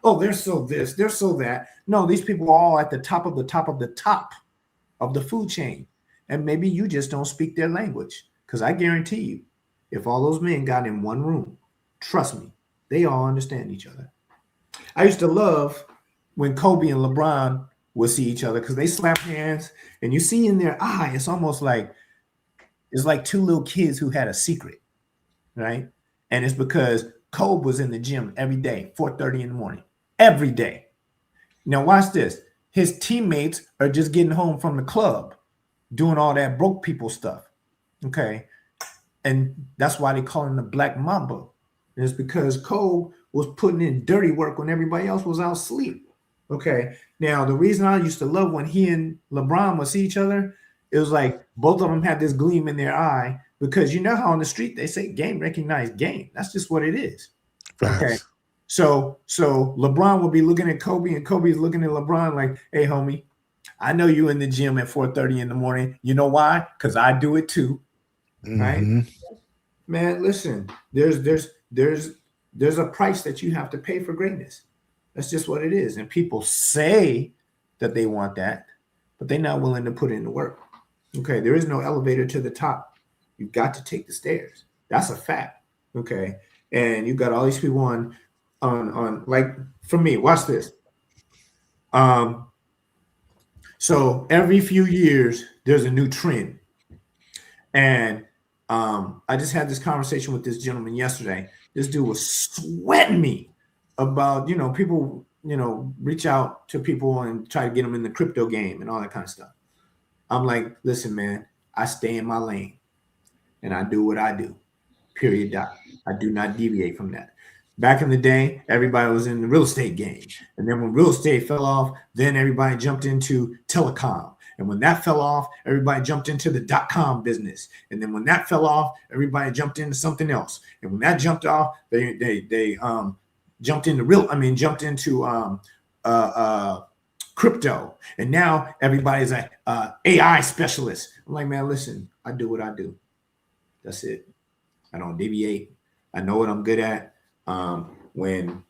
Oh, they're so this, they're so that. No, these people are all at the top of the top of the top of the food chain. And maybe you just don't speak their language. Because I guarantee you, if all those men got in one room, trust me, they all understand each other. I used to love when Kobe and LeBron would see each other, because they slap hands and you see in their eye, it's almost like, it's like 2 little kids who had a secret, right? And it's because Kobe was in the gym every day, 4:30 in the morning, every day. Now watch this. His teammates are just getting home from the club, doing all that broke people stuff. Okay. And that's why they call him the Black Mamba. And it's because Kobe was putting in dirty work when everybody else was out asleep. Okay. Now, the reason I used to love when he and LeBron would see each other, it was like both of them had this gleam in their eye, because you know how on the street they say game recognized game. That's just what it is. Facts. Okay. So LeBron will be looking at Kobe, and Kobe's looking at LeBron like, hey, homie, I know you in the gym at 4:30 in the morning. You know why? Because I do it too. Right? Man, listen, there's a price that you have to pay for greatness. That's just what it is. And people say that they want that, but they're not willing to put in the work. Okay, there is no elevator to the top. You've got to take the stairs. That's a fact. Okay. And you've got all these people on like, for me, watch this. So every few years, there's a new trend. And I just had this conversation with this gentleman yesterday. This dude was sweating me about, people, reach out to people and try to get them in the crypto game and all that kind of stuff. I'm like, listen, man, I stay in my lane and I do what I do. Period. Dot. I do not deviate from that. Back in the day, everybody was in the real estate game. And then when real estate fell off, then everybody jumped into telecom. And when that fell off, everybody jumped into the .com business. And then when that fell off, everybody jumped into something else. And when that jumped off, they jumped into crypto. And now everybody's like AI specialist. I'm like, man, listen, I do what I do. That's it. I don't deviate. I know what I'm good at. When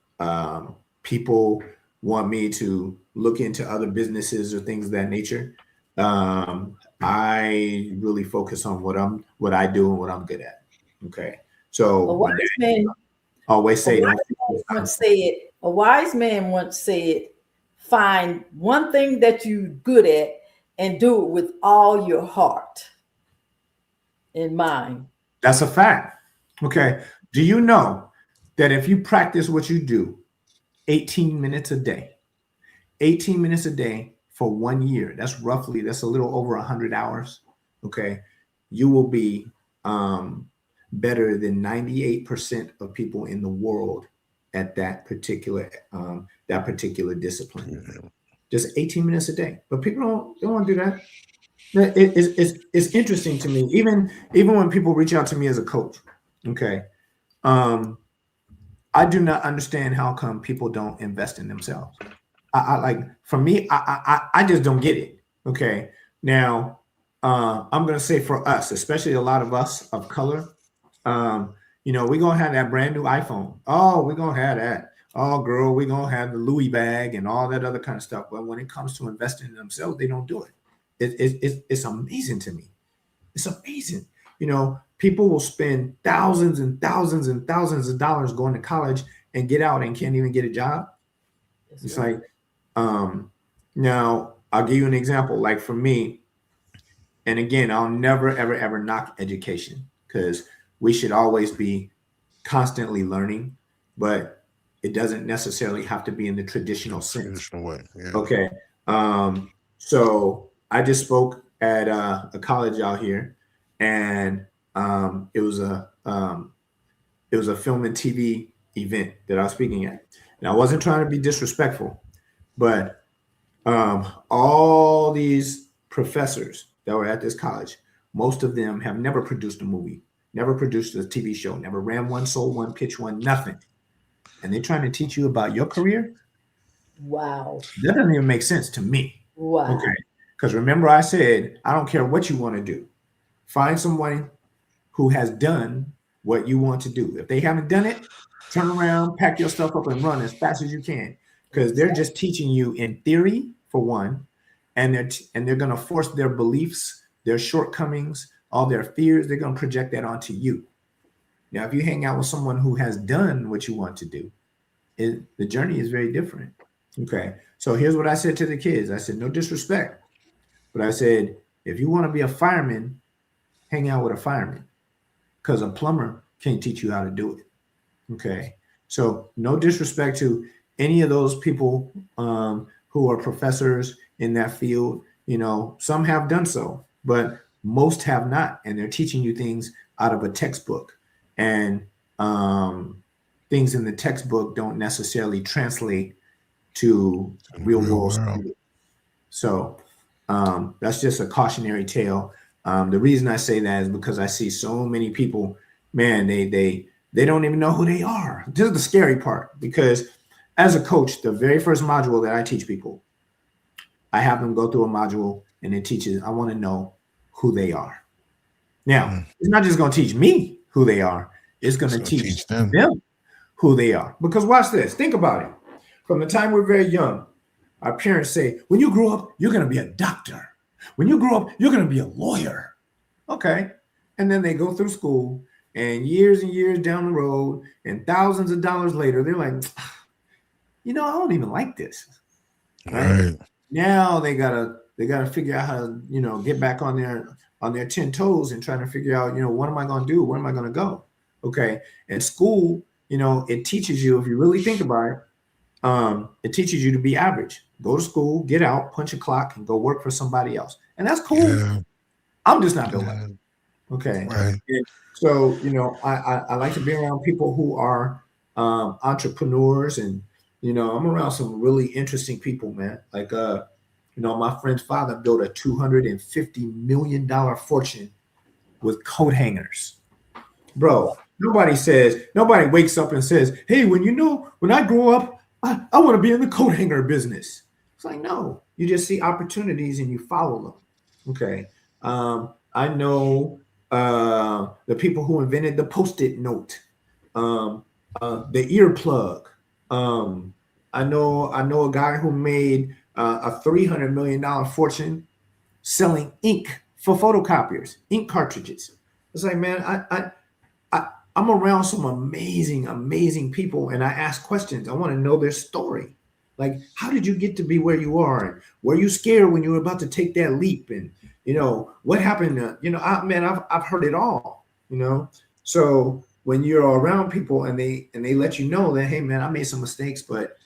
people want me to look into other businesses or things of that nature, I really focus on what I do and what I'm good at. Okay. So A wise man always say, a wise man once said, find one thing that you're good at and do it with all your heart and mind. That's a fact. Okay. Do you know that if you practice what you do 18 minutes a day for 1 year, that's a little over 100 hours. Okay. You will be better than 98% of people in the world at that particular discipline. Just 18 minutes a day. But people don't want to do that. It's interesting to me, even when people reach out to me as a coach. Okay. I do not understand how come people don't invest in themselves. I just don't get it. Okay. Now, I'm going to say for us, especially a lot of us of color, we're going to have that brand new iPhone. Oh, we're going to have that. Oh, girl, we're going to have the Louis bag and all that other kind of stuff. But when it comes to investing in themselves, they don't do it. It's amazing to me. It's amazing. People will spend thousands and thousands and thousands of dollars going to college and get out and can't even get a job. It's like, now I'll give you an example. Like for me, and again, I'll never, ever, ever knock education because we should always be constantly learning, but it doesn't necessarily have to be in the traditional sense. Way. Yeah. Okay. So I just spoke at a college out here, and it was a film and TV event that I was speaking at. And I wasn't trying to be disrespectful, but all these professors that were at this college, most of them have never produced a movie, never produced a TV show, never ran one, sold one, pitched one, nothing. And they're trying to teach you about your career? Wow. That doesn't even make sense to me. Wow. Okay. Because remember I said, I don't care what you want to do. Find someone who has done what you want to do. If they haven't done it, turn around, pack your stuff up and run as fast as you can. Because they're just teaching you in theory, for one, and they're going to force their beliefs, their shortcomings, all their fears, they're going to project that onto you. Now, if you hang out with someone who has done what you want to do, the journey is very different. Okay. So here's what I said to the kids. I said, no disrespect, but I said, if you want to be a fireman, hang out with a fireman, because a plumber can't teach you how to do it. Okay. So no disrespect to any of those people who are professors in that field. Some have done so, but most have not. And they're teaching you things out of a textbook, and things in the textbook don't necessarily translate to real world. So that's just a cautionary tale. The reason I say that is because I see so many people, man, they don't even know who they are. This is the scary part, because as a coach, the very first module that I teach people, I have them go through a module and it teaches, I want to know who they are. Now, it's not just going to teach me who they are. It's going to teach them who they are. Because watch this. Think about it. From the time we're very young, our parents say, when you grow up, you're going to be a doctor. When you grow up, you're going to be a lawyer. Okay. And then they go through school, and years down the road and thousands of dollars later, they're like, I don't even like this. right? Now they gotta figure out how to, get back on their 10 toes and trying to figure out, what am I gonna do? Where am I gonna go? Okay. And school, it teaches you, if you really think about it, it teaches you to be average. Go to school, get out, punch a clock, and go work for somebody else. And that's cool. Yeah. I'm just not built like Yeah. that. Okay. Right. And so, I like to be around people who are entrepreneurs, and I'm around some really interesting people, man. Like my friend's father built a $250 million fortune with coat hangers. Bro, nobody wakes up and says, hey, when I grow up, I want to be in the coat hanger business. It's like, no, you just see opportunities and you follow them. Okay. I know the people who invented the Post-it note, the earplug. I know a guy who made a $300 million fortune selling ink for photocopiers, ink cartridges. It's like, man, I'm around some amazing people, and I ask questions. I want to know their story. Like, how did you get to be where you are? And were you scared when you were about to take that leap? And what happened? I've heard it all. So when you're around people and they let you know that, hey, man, I made some mistakes, but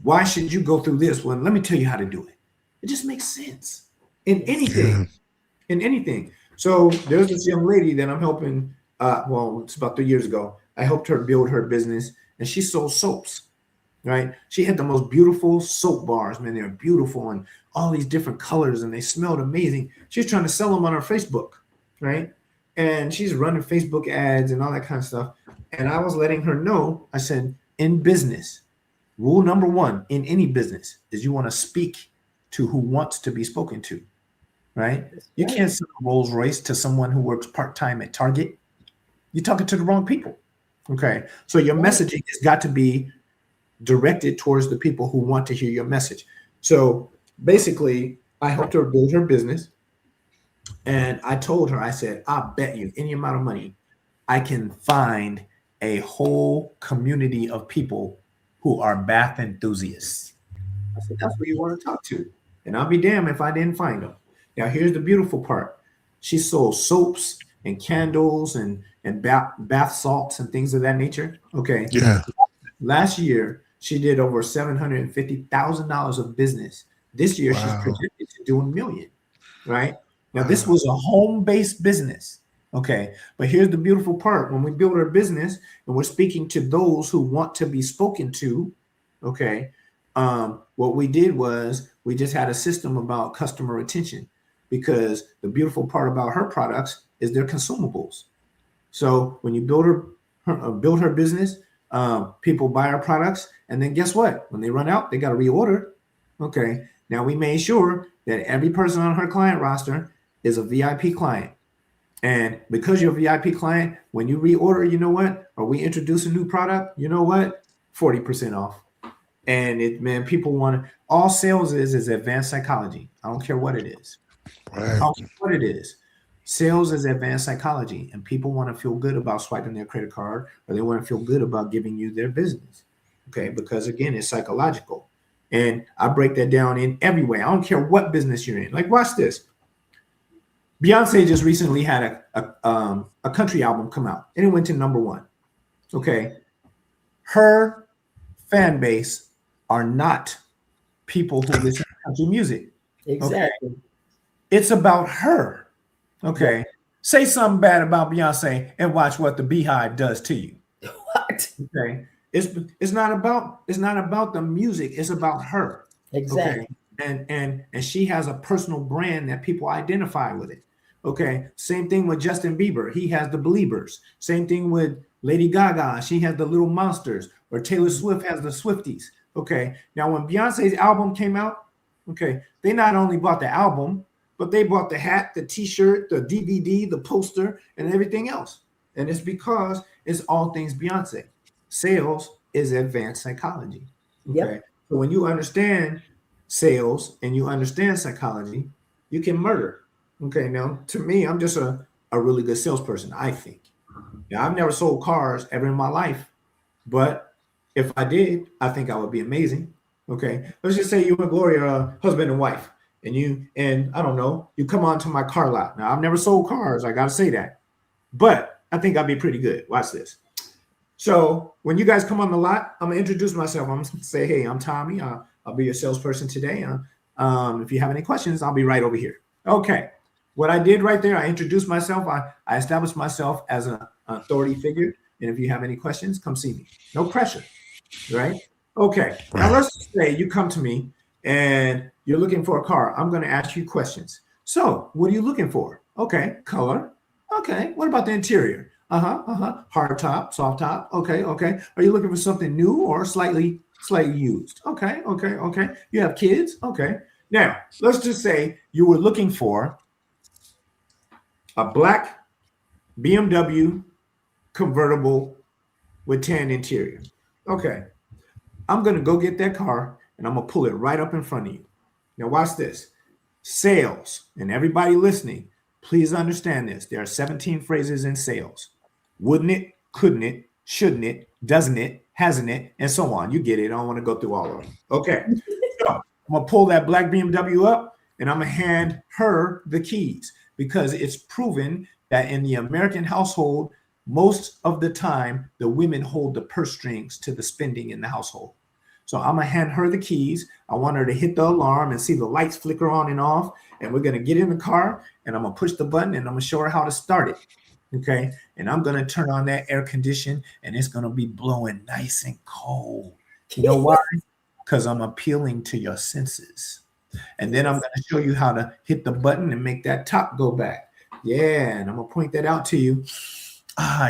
why should you go through this? Well, let me tell you how to do it. It just makes sense in anything. In anything. So there's this young lady that I'm helping. It's about 3 years ago. I helped her build her business, and she sold soaps. Right? She had the most beautiful soap bars, man. They were beautiful and all these different colors, and they smelled amazing. She's trying to sell them on her Facebook, right? And she's running Facebook ads and all that kind of stuff. And I was letting her know. I said, in business, rule number one in any business is you want to speak to who wants to be spoken to, right? You can't sell a Rolls Royce to someone who works part-time at Target. You're talking to the wrong people. Okay. So your messaging has got to be directed towards the people who want to hear your message. So basically, I helped her build her business. And I told her, I said, I bet you any amount of money, I can find a whole community of people who are bath enthusiasts. I said, that's what you want to talk to. And I'll be damned if I didn't find them. Now, here's the beautiful part. She sold soaps and candles and bath salts and things of that nature. Okay. Yeah. Last year, she did over $750,000 of business. This year, she's projected to do $1 million, right? Now, this was a home-based business, okay? But here's the beautiful part. When we build our business and we're speaking to those who want to be spoken to, okay, what we did was we just had a system about customer retention, because the beautiful part about her products is they're consumables. So when you build her business, people buy our products, and then guess what? When they run out, they got to reorder. Okay. Now we made sure that every person on her client roster is a VIP client. And because you're a VIP client, when you reorder, you know what? Or we introduce a new product, you know what? 40% off. And people want to, all sales is advanced psychology. I don't care what it is. Right. I don't care what it is. Sales is advanced psychology, and people want to feel good about swiping their credit card, or they want to feel good about giving you their business. Okay, because again, it's psychological. And I break that down in every way. I don't care what business you're in. Like, watch this. Beyonce just recently had a country album come out, and it went to #1. Okay. Her fan base are not people who listen to country music. Exactly. Okay? It's about her. Okay. Say something bad about Beyonce and watch what the Beehive does to you. What? Okay. It's not about the music. It's about her. Exactly. Okay. And she has a personal brand that people identify with it. Okay. Same thing with Justin Bieber. He has the Beliebers. Same thing with Lady Gaga. She has the Little Monsters. Or Taylor Swift has the Swifties. Okay. Now, when Beyonce's album came out, okay, they not only bought the album, but they bought the hat, the t-shirt, the DVD, the poster, and everything else. And it's because it's all things Beyonce. Sales is advanced psychology. Okay. Yep. So when you understand sales and you understand psychology, you can murder. Okay. Now, to me, I'm just a really good salesperson, I think. Now, I've never sold cars ever in my life, but if I did, I think I would be amazing. Okay, let's just say you and Gloria are husband and wife, and I don't know, you come onto my car lot. Now I've never sold cars, I gotta say that, but I think I'd be pretty good. Watch this. So when you guys come on the lot, I'm gonna introduce myself. I'm gonna say, hey, I'm Tommy. I'll be your salesperson today. If you have any questions, I'll be right over here. Okay. What I did right there, I introduced myself. I established myself as an authority figure. And if you have any questions, come see me. No pressure, right? Okay. Now let's just say you come to me and you're looking for a car. I'm going to ask you questions. So what are you looking for? Okay. Color. Okay. What about the interior? Hard top, soft top. Okay. Are you looking for something new or slightly used? Okay. You have kids? Okay. Now, let's just say you were looking for a black BMW convertible with tan interior. Okay. I'm going to go get that car and I'm going to pull it right up in front of you. Now, watch this. Sales, and everybody listening, please understand this. There are 17 phrases in sales. Wouldn't it, couldn't it, shouldn't it, doesn't it, hasn't it, and so on. You get it. I don't want to go through all of them. Okay. So I'm going to pull that black BMW up and I'm going to hand her the keys because it's proven that in the American household, most of the time, the women hold the purse strings to the spending in the household. So I'm going to hand her the keys. I want her to hit the alarm and see the lights flicker on and off. And we're going to get in the car and I'm going to push the button and I'm going to show her how to start it. Okay. And I'm going to turn on that air condition and it's going to be blowing nice and cold. You know why? Because I'm appealing to your senses. And then I'm going to show you how to hit the button and make that top go back. Yeah. And I'm going to point that out to you.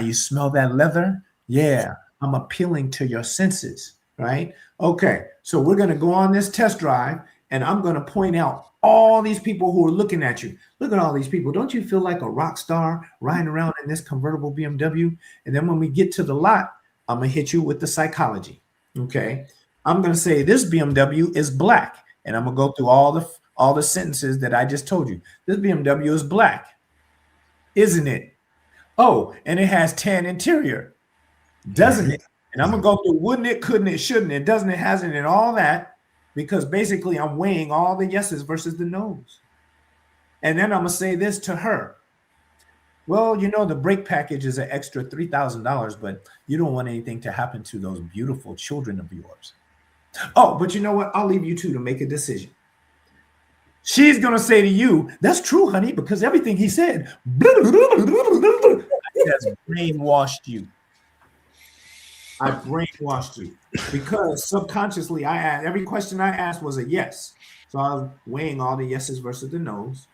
You smell that leather? Yeah. I'm appealing to your senses. Right? Okay. So we're going to go on this test drive and I'm going to point out all these people who are looking at you. Look at all these people. Don't you feel like a rock star riding around in this convertible BMW? And then when we get to the lot, I'm going to hit you with the psychology. Okay. I'm going to say this BMW is black. And I'm going to go through all the sentences that I just told you. This BMW is black. Isn't it? Oh, and it has tan interior. Doesn't it? And I'm going to go through wouldn't it, couldn't it, shouldn't it, doesn't it, hasn't it, and all that, because basically I'm weighing all the yeses versus the nos. And then I'm going to say this to her. Well, you know, the brake package is an extra $3,000, but you don't want anything to happen to those beautiful children of yours. Oh, but you know what? I'll leave you two to make a decision. She's going to say to you, that's true, honey, because everything he said has brainwashed you. I brainwashed you because subconsciously I asked every question I asked was a yes. So I was weighing all the yeses versus the nos.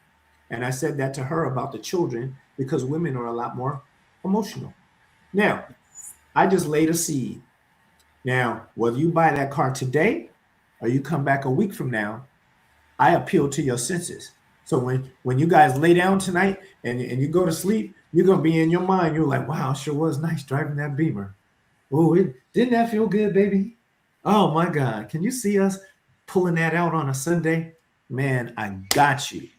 And I said that to her about the children because women are a lot more emotional. Now, I just laid a seed. Now, whether you buy that car today or you come back a week from now, I appeal to your senses. So when you guys lay down tonight and you go to sleep, you're going to be in your mind. You're like, wow, sure was nice driving that Beamer. Oh, didn't that feel good, baby? Oh, my God. Can you see us pulling that out on a Sunday? Man, I got you.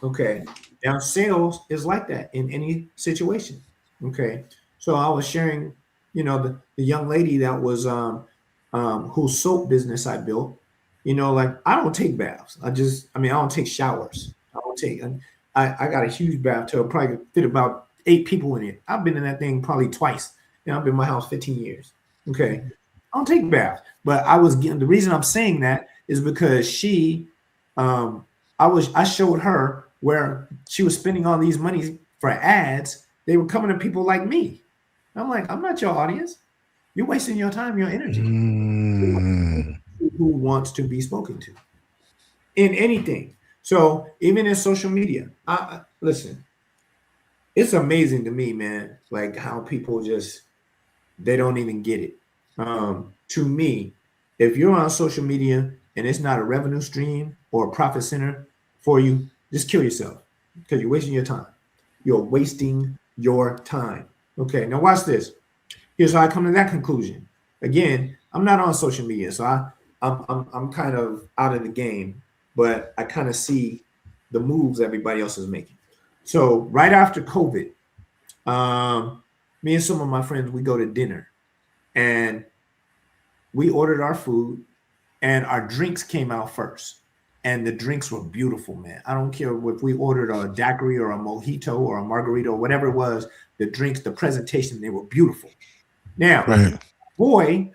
Okay. Now, sales is like that in any situation. Okay. So I was sharing, you know, the young lady that was whose soap business I built. You know, like I don't take baths. I don't take showers. I got a huge bathtub, probably fit about 8 people in it. I've been in that thing probably twice. I've been in my house 15 years. Okay. I don't take baths. But the reason I'm saying that is because I showed her where she was spending all these money for ads. They were coming to people like me. I'm like, I'm not your audience. You're wasting your time, your energy. Who wants to be spoken to in anything. So even in social media, listen, it's amazing to me, man, like how people they don't even get it. To me, if you're on social media and it's not a revenue stream or a profit center for you, just kill yourself because you're wasting your time. You're wasting your time. Okay, now watch this. Here's how I come to that conclusion. Again, I'm not on social media, so I'm kind of out of the game, but I kind of see the moves everybody else is making. So right after COVID, me and some of my friends, we go to dinner and we ordered our food and our drinks came out first. And the drinks were beautiful, man. I don't care if we ordered a daiquiri or a mojito or a margarita or whatever it was, the drinks, the presentation, they were beautiful. Now, Right. boy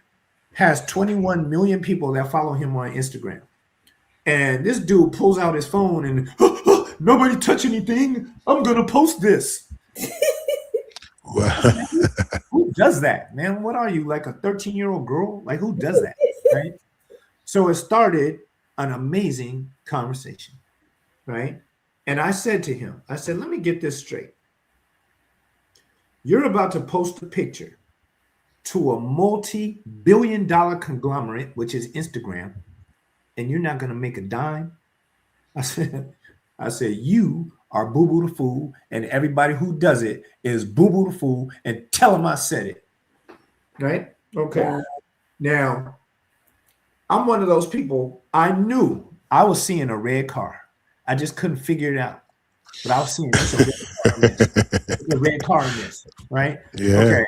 has 21 million people that follow him on Instagram. And this dude pulls out his phone and nobody touch anything. I'm gonna post this. Who does that, man? What are you, like a 13-year-old girl? Like, who does that? Right? So it started an amazing conversation, right? And I said to him, I said, let me get this straight. You're about to post a picture to a multi-billion-dollar conglomerate, which is Instagram, and you're not going to make a dime. I said, you are Boo Boo the Fool, and everybody who does it is Boo Boo the Fool, and tell them I said it. Right? Okay. Wow. Now, I'm one of those people. I knew I was seeing a red car. I just couldn't figure it out. But I was seeing it's a red car in this. It's a red car in this, right? Yeah. Okay.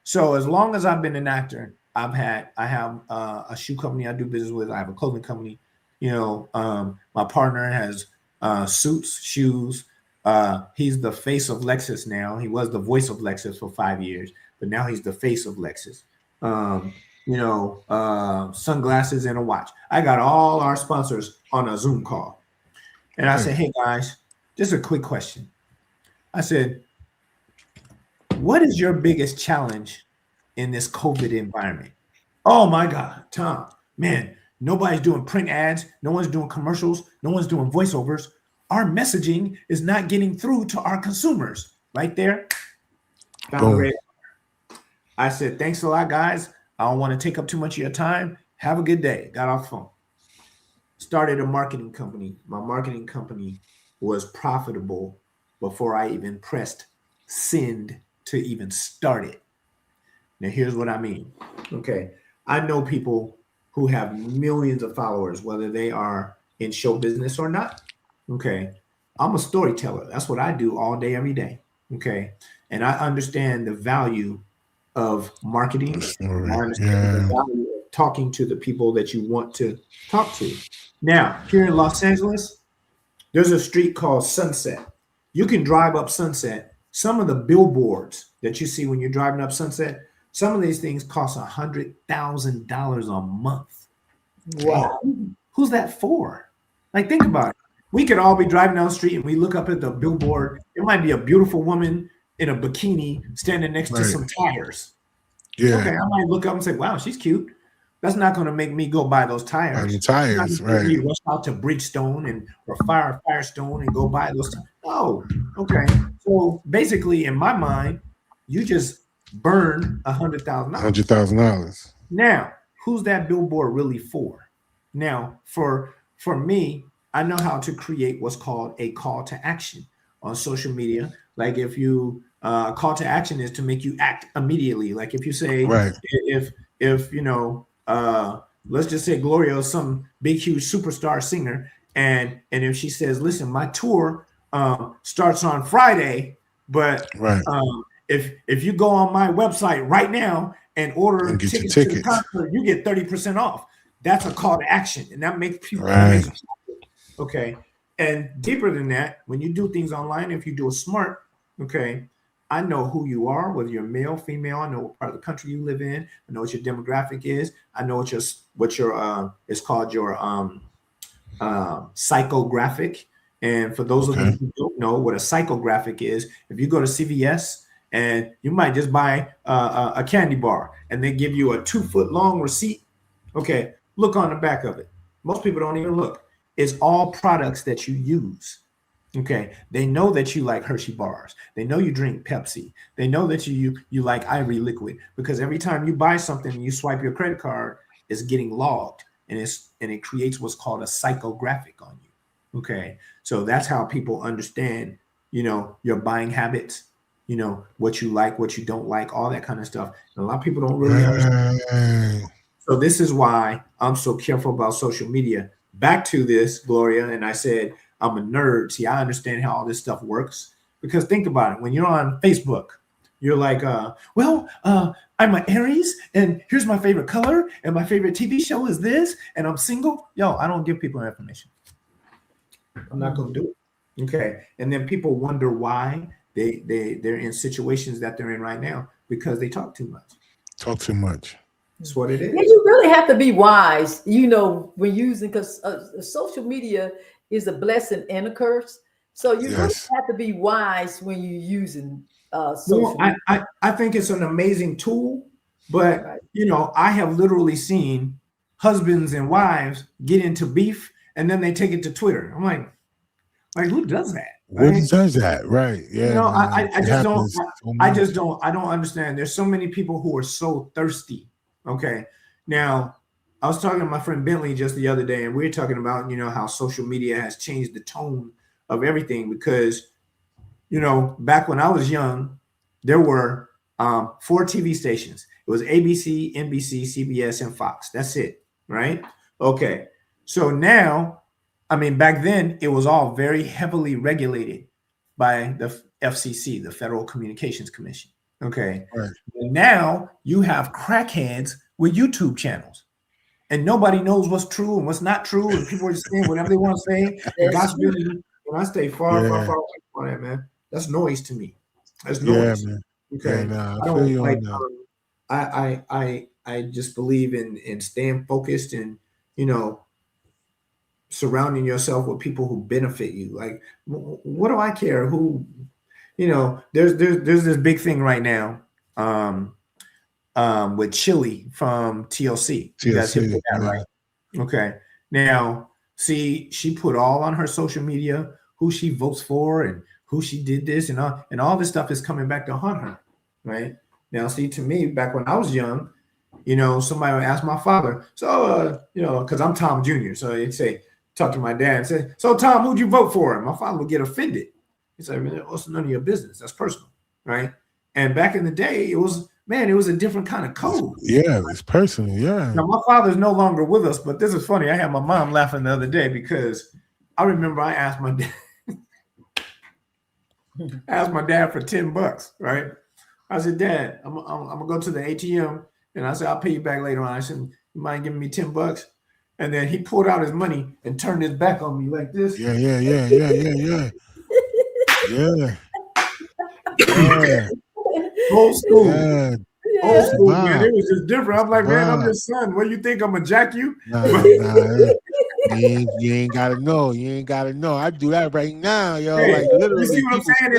So as long as I've been an actor, I have a shoe company I do business with. I have a clothing company. You know, my partner has suits, shoes. He's the face of Lexus now. He was the voice of Lexus for 5 years, but now he's the face of Lexus. You know, sunglasses and a watch. I got all our sponsors on a Zoom call. And I said, hey guys, just a quick question. I said, what is your biggest challenge in this COVID environment? Oh my God, Tom, man, nobody's doing print ads. No one's doing commercials. No one's doing voiceovers. Our messaging is not getting through to our consumers. Right there. I said, thanks a lot, guys. I don't want to take up too much of your time. Have a good day. Got off the phone. Started a marketing company. My marketing company was profitable before I even pressed send to even start it. Now, here's what I mean. Okay. I know people who have millions of followers, whether they are in show business or not. Okay. I'm a storyteller. That's what I do all day, every day. Okay. And I understand the value of marketing. I understand the value of talking to the people that you want to talk to. Now, here in Los Angeles, there's a street called Sunset. You can drive up Sunset. Some of the billboards that you see when you're driving up Sunset, some of these things cost $100,000 a month. Wow. Who's that for? Like, think about it. We could all be driving down the street and we look up at the billboard. It might be a beautiful woman in a bikini standing next to some tires. Yeah. Okay, I might look up and say, wow, she's cute. That's not going to make me go buy those tires. Tires, right. You rush out to Bridgestone or Firestone and go buy those. Oh, okay. So basically, in my mind, you just burned $100,000. $100,000. Now, who's that billboard really for? Now, for me, I know how to create what's called a call to action on social media. Like if you call to action is to make you act immediately. Like if you say, right. if you know, let's just say Gloria is some big, huge superstar singer. And if she says, listen, my tour starts on Friday, but right. If you go on my website right now and order tickets to the concert, you get 30% off. That's a call to action. And that makes people okay. And deeper than that, when you do things online, if you do it smart, okay, I know who you are, whether you're male, female. I know what part of the country you live in. I know what your demographic is. I know what your it's called your psychographic. And for those of you who don't know what a psychographic is, if you go to CVS and you might just buy a candy bar and they give you a 2-foot long receipt, okay, look on the back of it. Most people don't even look. It's all products that you use. Okay, they know that you like Hershey bars. They know you drink Pepsi. They know that you like Ivory liquid, because every time you buy something and you swipe your credit card, it's getting logged and it creates what's called a psychographic on you. Okay, so that's how people understand, you know, your buying habits, you know, what you like, what you don't like, all that kind of stuff. And a lot of people don't really understand. So this is why I'm so careful about social media. Back to this, Gloria, and I said, I'm a nerd. See, I understand how all this stuff works, because think about it. When you're on Facebook, You're like, I'm an Aries, and here's my favorite color, and my favorite TV show is this, and I'm single. Yo, I don't give people information. I'm not gonna do it. Okay. And then people wonder why they're in situations that they're in right now because they talk too much. Talk too much. That's what it is. Yeah, you really have to be wise, when using, because social media is a blessing and a curse. So you really have to be wise when you're using social media. I think it's an amazing tool, but I have literally seen husbands and wives get into beef and then they take it to Twitter. I'm like who does that? Right? Who does that? Right. Yeah. I don't understand. There's so many people who are so thirsty. Okay. Now, I was talking to my friend Bentley just the other day, and we were talking about, how social media has changed the tone of everything because, back when I was young, there were 4 TV stations. It was ABC, NBC, CBS, and Fox. That's it. Right. Okay. So now, back then it was all very heavily regulated by the FCC, the Federal Communications Commission. Okay. Right. And now you have crackheads with YouTube channels and nobody knows what's true and what's not true. And people are just saying whatever they want to say. And God's really, when I stay far away from that, man, that's noise to me. That's noise. Yeah, man. Okay. Yeah, I don't like, I just believe in staying focused and, surrounding yourself with people who benefit you. Like, what do I care who, there's this big thing right now with Chili from TLC. You guys hit that, right? Okay. Now, see, she put all on her social media who she votes for and who she did this and all this stuff is coming back to haunt her, right? Now, see, to me, back when I was young, somebody would ask my father, so, because I'm Tom Jr., so he'd say, talk to my dad and say, so Tom, who'd you vote for? And my father would get offended. He'd say, it's none of your business. That's personal, right? And back in the day, it was a different kind of code. Yeah, it's personal, yeah. Now, my father's no longer with us, but this is funny. I had my mom laughing the other day because I remember I asked my dad, for $10, right? I said, Dad, I'm gonna go to the ATM, and I said, I'll pay you back later on. I said, you mind giving me $10? And then he pulled out his money and turned his back on me like this. Yeah. Old school. Yeah. Old school, man. It was just different. I'm like, man, I'm your son. What do you think? I'm gonna jack you? Nah. You ain't gotta know. You ain't gotta know. I do that right now, yo. Hey, like literally, you see what I'm saying?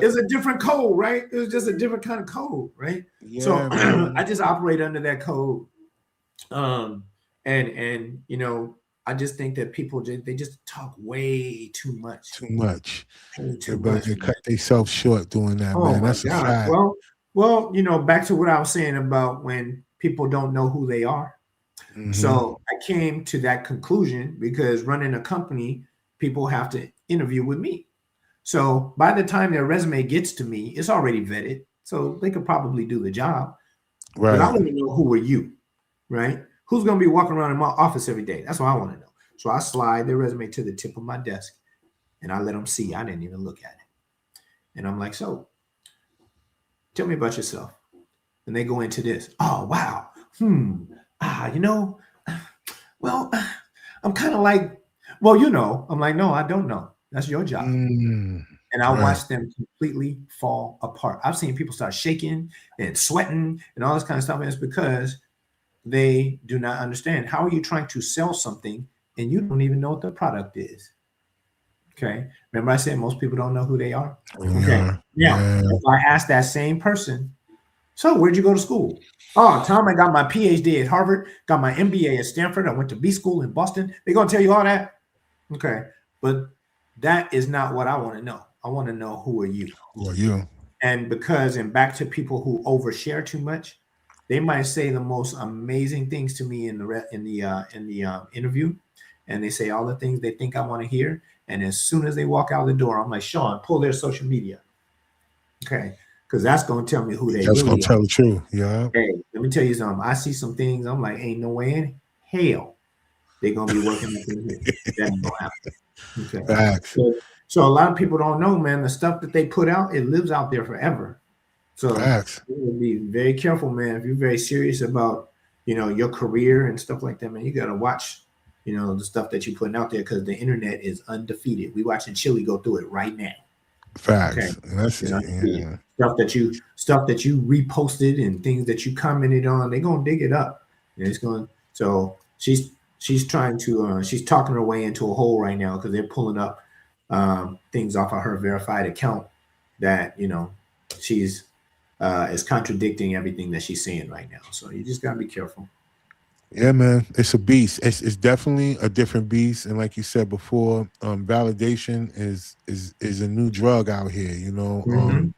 It's a different code, right? It was just a different kind of code, right? Yeah, so I just operate under that code. And I just think that people they just talk way too much. They cut themselves short doing that, man. That's a fact. Well, back to what I was saying about when people don't know who they are. Mm-hmm. So I came to that conclusion because running a company, people have to interview with me. So by the time their resume gets to me, it's already vetted. So they could probably do the job. Right. But I want to know who are you, right? Who's going to be walking around in my office every day? That's what I want to know. So I slide their resume to the tip of my desk and I let them see. I didn't even look at it. And I'm like, so tell me about yourself. And they go into this. Oh, wow. Well, I'm kind of like, I'm like, no, I don't know. That's your job. And I watched them completely fall apart. I've seen people start shaking and sweating and all this kind of stuff. And it's because they do not understand. How are you trying to sell something and you don't even know what the product is? Okay. Remember I said most people don't know who they are? Okay. Yeah. If I ask that same person, so where'd you go to school? Oh, Tom, I got my PhD at Harvard, got my MBA at Stanford. I went to B school in Boston. They're going to tell you all that? Okay. But that is not what I want to know. I want to know who are you? Who are you? And back to people who overshare too much, they might say the most amazing things to me in the interview, and they say all the things they think I want to hear. And as soon as they walk out the door, I'm like, Sean, pull their social media, okay? Because that's gonna tell me who they. That's gonna tell the truth, yeah. Hey, let me tell you something. I see some things. I'm like, ain't no way in hell they're gonna be working up in here. That ain't gonna happen. Okay. So a lot of people don't know, man. The stuff that they put out, it lives out there forever. So Facts. be very careful, man. If you're very serious about, your career and stuff like that, man, you gotta watch, the stuff that you're putting out there because the internet is undefeated. We watching Chile go through it right now. Okay. Facts. That's It's it. undefeated. Yeah. Stuff that you reposted and things that you commented on, they're gonna dig it up. And it's going so she's trying to she's talking her way into a hole right now because they're pulling up things off of her verified account that she's is contradicting everything that she's saying right now. So you just gotta be careful. Yeah, man, it's a beast. It's definitely a different beast, and like you said before, validation is a new drug out here. Mm-hmm.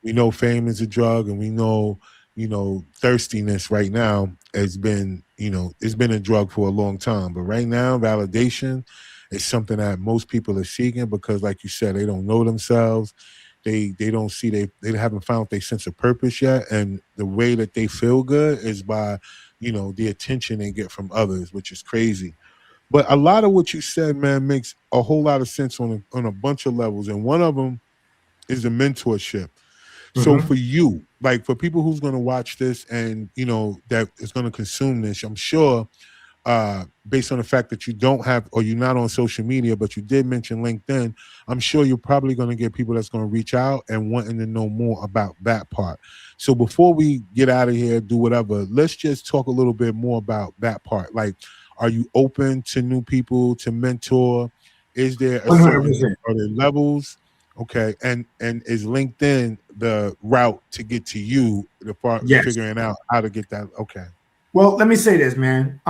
We know fame is a drug, and we know thirstiness right now has been it's been a drug for a long time. But right now, validation is something that most people are seeking because, like you said, they don't know themselves. They don't see they haven't found their sense of purpose yet, and the way that they feel good is by the attention they get from others, which is crazy. But a lot of what you said, man, makes a whole lot of sense on a bunch of levels, and one of them is the mentorship. So Mm-hmm. for you, like for people who's going to watch this and that is going to consume this, I'm sure based on the fact that you don't have or you're not on social media, but you did mention LinkedIn, I'm sure you're probably going to get people that's going to reach out and wanting to know more about that part. So before we get out of here, do whatever, let's just talk a little bit more about that part. Like, are you open to new people to mentor? Is there a certain 100%. are there levels? Okay, and is LinkedIn the route to get to you, the part Yes. figuring out how to get that? Okay, Well, let me say this, man.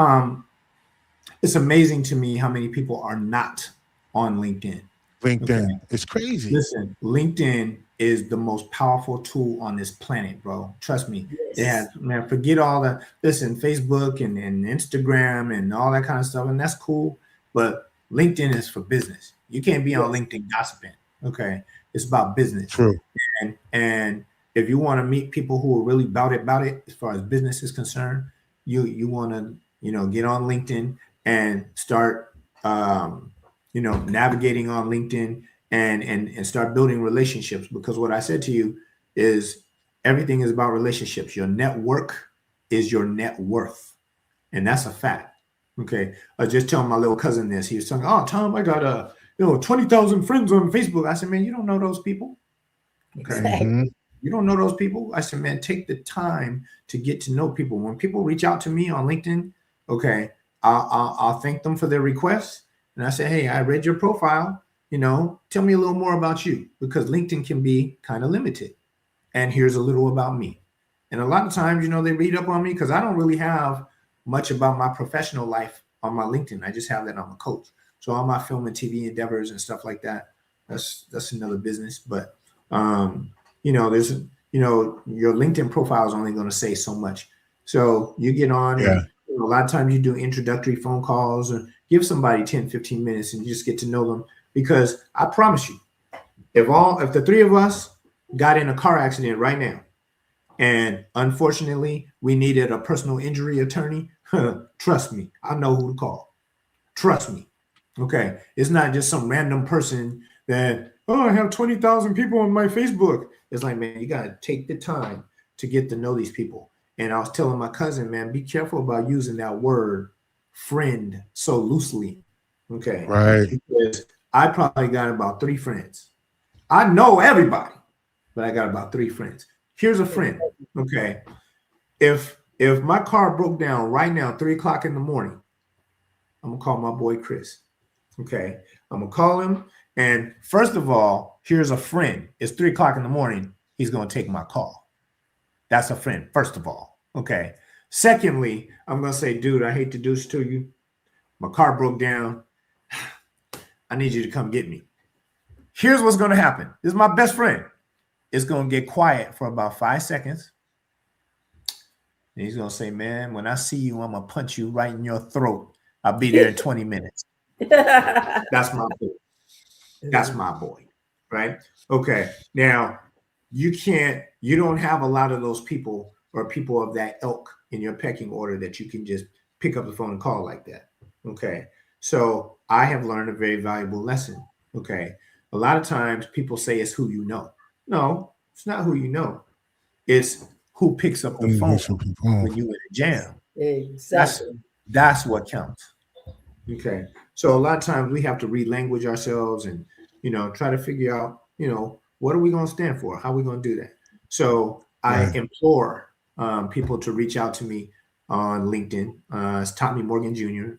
It's amazing to me how many people are not on LinkedIn. Okay. LinkedIn, it's crazy. Listen, LinkedIn is the most powerful tool on this planet, bro. Trust me. It has, Yes. man, forget all that. Listen, Facebook and Instagram and all that kind of stuff, and that's cool. But LinkedIn is for business. You can't be on Yes. LinkedIn gossiping. Okay. It's about business. True. And if you want to meet people who are really about it as far as business is concerned, you want to get on LinkedIn and start navigating on LinkedIn and start building relationships, because what I said to you is everything is about relationships. Your network is your net worth, and that's a fact. Okay, I was just telling my little cousin this. He was talking, "Oh, Tom, I got 20,000 friends on Facebook." I said, "Man, you don't know those people. Okay, Hmm. Exactly. you don't know those people." I said, "Man, take the time to get to know people. When people reach out to me on LinkedIn, okay, I'll thank them for their requests, and I say, hey, I read your profile. Tell me a little more about you, because LinkedIn can be kind of limited. And here's a little about me." And a lot of times, they read up on me because I don't really have much about my professional life on my LinkedIn. I just have that I'm a coach. So all my film and TV endeavors and stuff like that, that's another business. But there's your LinkedIn profile is only going to say so much. So you get on Yeah. and a lot of times you do introductory phone calls or give somebody 10, 15 minutes and you just get to know them. Because I promise you, if the three of us got in a car accident right now, and unfortunately we needed a personal injury attorney, trust me, I know who to call. Trust me. Okay. It's not just some random person that, oh, I have 20,000 people on my Facebook. It's like, man, you got to take the time to get to know these people. And I was telling my cousin, man, be careful about using that word friend so loosely. Okay. Right. Because I probably got about 3 friends. I know everybody, but I got about 3 friends. Here's a friend. Okay. If my car broke down right now, 3 o'clock in the morning, I'm gonna call my boy Chris. Okay. I'm gonna call him. And first of all, here's a friend. It's 3 o'clock in the morning. He's gonna take my call. That's a friend, first of all. Okay. Secondly, I'm gonna say, dude, I hate to do this to you. My car broke down. I need you to come get me. Here's what's gonna happen. This is my best friend. It's gonna get quiet for about 5 seconds. And he's gonna say, man, when I see you, I'm gonna punch you right in your throat. I'll be there in 20 minutes. That's my boy. That's my boy. Right? Okay. Now you don't have a lot of those people or people of that ilk in your pecking order that you can just pick up the phone and call like that. Okay. So I have learned a very valuable lesson. Okay. A lot of times people say it's who you know. No, it's not who you know. It's who picks up the phone when you in a jam. Exactly. That's what counts. Okay. So a lot of times we have to relanguage ourselves and, try to figure out, what are we going to stand for? How are we going to do that? So I implore people to reach out to me on LinkedIn. It's Tommy Morgan Jr.,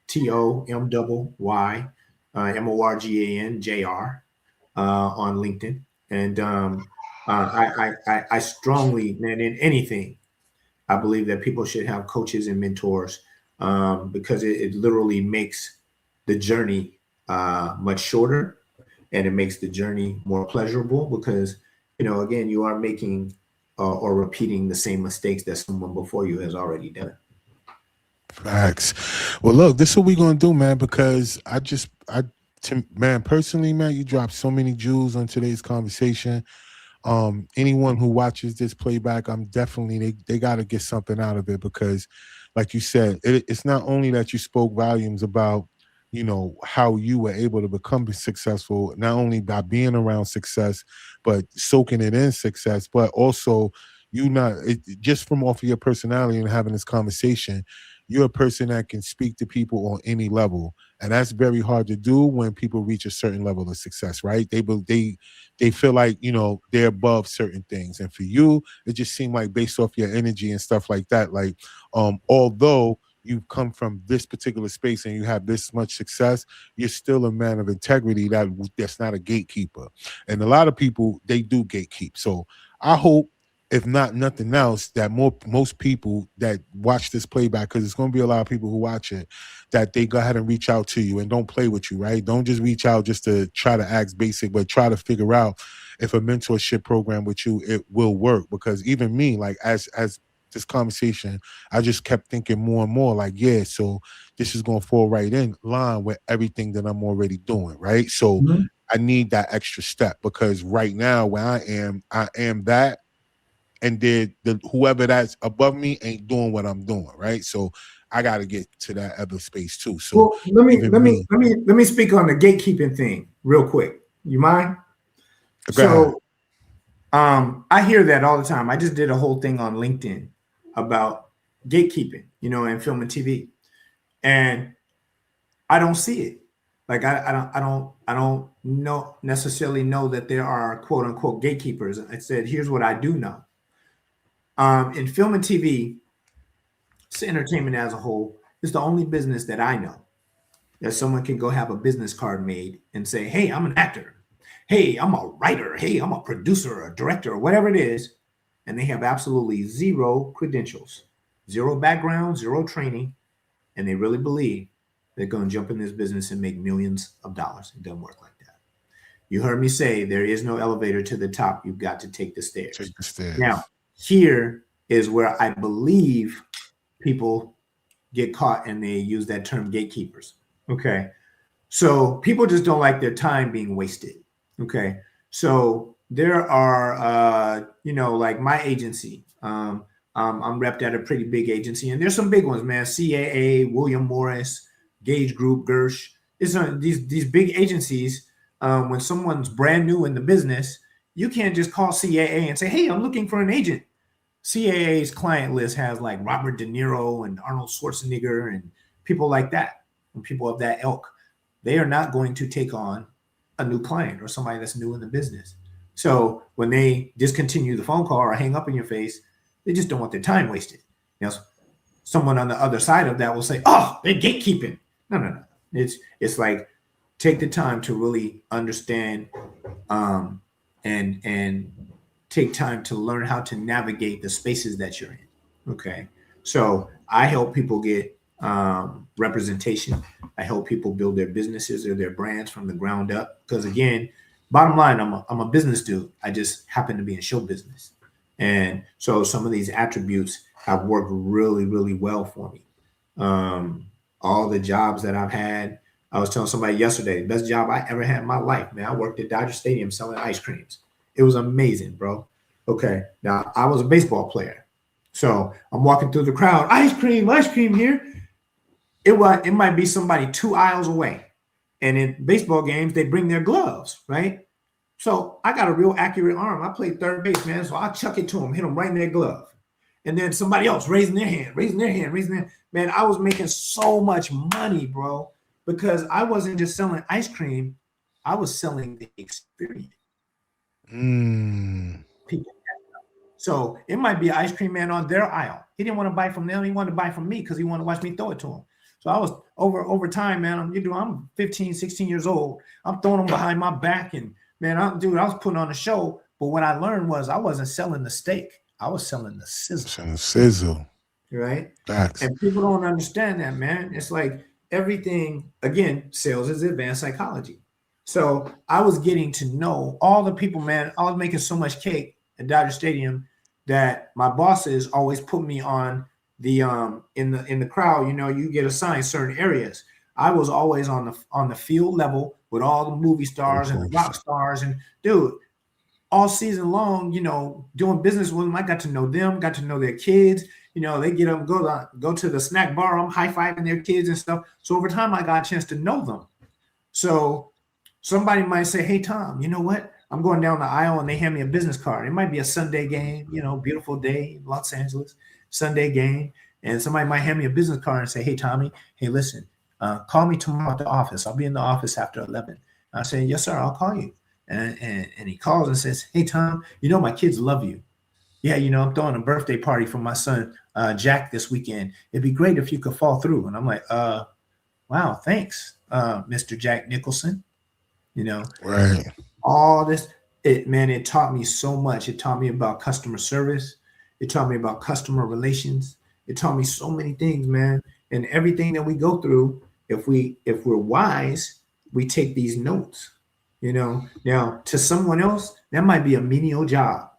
TOMYMORGANJR on LinkedIn. And I strongly, man, in anything, I believe that people should have coaches and mentors because it literally makes the journey much shorter, and it makes the journey more pleasurable because, again, you are making or repeating the same mistakes that someone before you has already done. Facts. Well, look, this is what we're gonna do, man. Because man, personally, man, you dropped so many jewels on today's conversation. Anyone who watches this playback, I'm definitely they got to get something out of it because, like you said, it's not only that you spoke volumes about how you were able to become successful, not only by being around success, but soaking it in success, but also just from off of your personality and having this conversation, you're a person that can speak to people on any level, and that's very hard to do when people reach a certain level of success, right? They feel like they're above certain things, and for you it just seemed like based off your energy and stuff like that, like although you've come from this particular space and you have this much success, you're still a man of integrity that's not a gatekeeper. And a lot of people, they do gatekeep. So I hope, if not nothing else, that most people that watch this playback, because it's going to be a lot of people who watch it, that they go ahead and reach out to you and don't play with you, right? Don't just reach out just to try to act basic, but try to figure out if a mentorship program with you, it will work. Because even me, like as this conversation, I just kept thinking more and more like, yeah, so this is going to fall right in line with everything that I'm already doing, right? So I need that extra step because right now where I am that, and the whoever that's above me ain't doing what I'm doing, right? So I got to get to that other space too. So well, let me speak on the gatekeeping thing real quick. You mind? So I hear that all the time. I just did a whole thing on LinkedIn about gatekeeping, in film and TV, and I don't see it. Like I don't necessarily know that there are quote unquote gatekeepers. I said, here's what I do know. In film and TV, it's entertainment as a whole, it's the only business that I know that someone can go have a business card made and say, hey, I'm an actor. Hey, I'm a writer. Hey, I'm a producer or a director or whatever it is. And they have absolutely zero credentials, zero background, zero training. And they really believe they're going to jump in this business and make millions of dollars. It doesn't work like that. You heard me say there is no elevator to the top. You've got to take the stairs. Take the stairs. Now, here is where I believe people get caught and they use that term gatekeepers. Okay. So people just don't like their time being wasted. Okay. So there are, like my agency, I'm repped at a pretty big agency, and there's some big ones, man. CAA, William Morris, Gage Group, Gersh. It's these big agencies. When someone's brand new in the business, you can't just call CAA and say, hey, I'm looking for an agent. CAA's client list has like Robert De Niro and Arnold Schwarzenegger and people like that, and people of that ilk. They are not going to take on a new client or somebody that's new in the business. So when they discontinue the phone call or hang up in your face, they just don't want their time wasted. Someone on the other side of that will say, oh, they're gatekeeping. No. It's like, take the time to really understand and take time to learn how to navigate the spaces that you're in. Okay. So I help people get representation. I help people build their businesses or their brands from the ground up. Because again, bottom line, I'm a business dude. I just happen to be in show business. And so some of these attributes have worked really, really well for me. All the jobs that I've had, I was telling somebody yesterday, the best job I ever had in my life, man. I worked at Dodger Stadium selling ice creams. It was amazing, bro. Okay. Now I was a baseball player. So I'm walking through the crowd, ice cream here. It might be somebody 2 aisles away. And in baseball games, they bring their gloves, right? So I got a real accurate arm. I played third base, man. So I chuck it to him, hit him right in their glove. And then somebody else raising their hand. Man, I was making so much money, bro, because I wasn't just selling ice cream. I was selling the experience. People. So it might be an ice cream man on their aisle. He didn't want to buy from them. He wanted to buy from me because he wanted to watch me throw it to him. So I was over time, man. I'm 15, 16 years old. I'm throwing them behind my back. And man, I was putting on a show. But what I learned was I wasn't selling the steak. I was selling the sizzle. Right? Facts. And people don't understand that, man. It's like everything, again, sales is advanced psychology. So I was getting to know all the people, man. I was making so much cake at Dodger Stadium that my bosses always put me on the in the crowd. You know, you get assigned certain areas. I was always on the field level with all the movie stars and the rock stars. And dude, all season long, you know, doing business with them, I got to know them, got to know their kids. You know, they get up, go to the snack bar. I'm high-fiving their kids and stuff. So over time, I got a chance to know them. So somebody might say, hey, Tom, you know what? I'm going down the aisle and they hand me a business card. It might be a Sunday game, you know, beautiful day in Los Angeles, Sunday game. And somebody might hand me a business card and say, hey, Tommy, hey, listen, call me tomorrow at the office. I'll be in the office after 11. I say, yes, sir, I'll call you. And he calls and says, hey, Tom, you know, my kids love you. Yeah, you know, I'm throwing a birthday party for my son, Jack, this weekend. It'd be great if you could fall through. And I'm like, wow, thanks, Mr. Jack Nicholson. You know, right. All this, it taught me so much. It taught me about customer service. It taught me about customer relations. It taught me so many things, man. And everything that we go through, if we're wise, we take these notes. You know, now to someone else, that might be a menial job.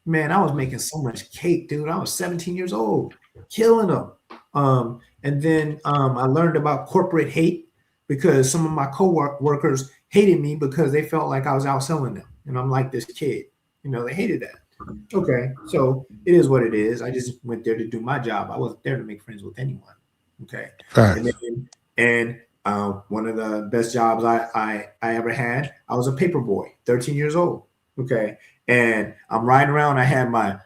Man, I was making so much cake, dude. I was 17 years old, killing them. And then I learned about corporate hate because some of my co-workers hated me because they felt like I was outselling them. And I'm like this kid, you know, they hated that. Okay, so it is what it is. I just went there to do my job. I wasn't there to make friends with anyone. Okay. Facts. And one of the best jobs I ever had, I was a paper boy, 13 years old. Okay. And I'm riding around. I had my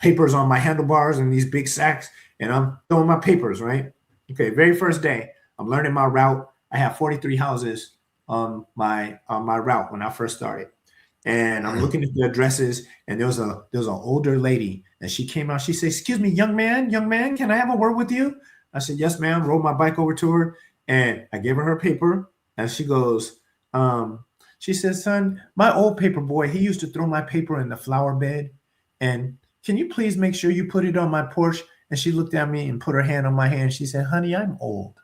papers on my handlebars and these big sacks, and I'm throwing my papers, right? Okay. Very first day, I'm learning my route. I have 43 houses on my route when I first started. And I'm looking at the addresses, and there was an older lady, and she came out. She said, excuse me, young man, can I have a word with you? I said, yes, ma'am. Rolled my bike over to her, and I gave her her paper, and she goes, she says, son, my old paper boy, he used to throw my paper in the flower bed. And can you please make sure you put it on my porch? And she looked at me and put her hand on my hand. She said, honey, I'm old.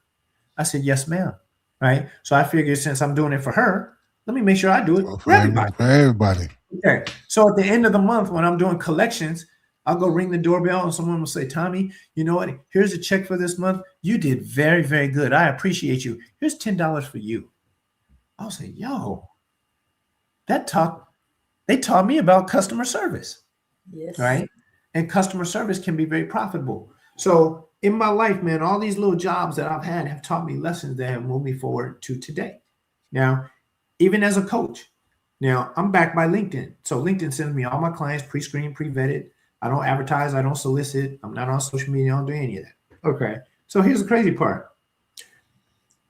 I said, yes, ma'am. Right. So I figured since I'm doing it for her, let me make sure I do it for everybody. For everybody. Okay. So at the end of the month, when I'm doing collections, I'll go ring the doorbell and someone will say, Tommy, you know what? Here's a check for this month. You did very, very good. I appreciate you. Here's $10 for you. I'll say, yo, they taught me about customer service. Yes. Right. And customer service can be very profitable. So in my life, man, all these little jobs that I've had have taught me lessons that have moved me forward to today. Now, even as a coach, now I'm backed by LinkedIn. So LinkedIn sends me all my clients pre-screened, pre-vetted. I don't advertise. I don't solicit. I'm not on social media. I don't do any of that. Okay. So here's the crazy part.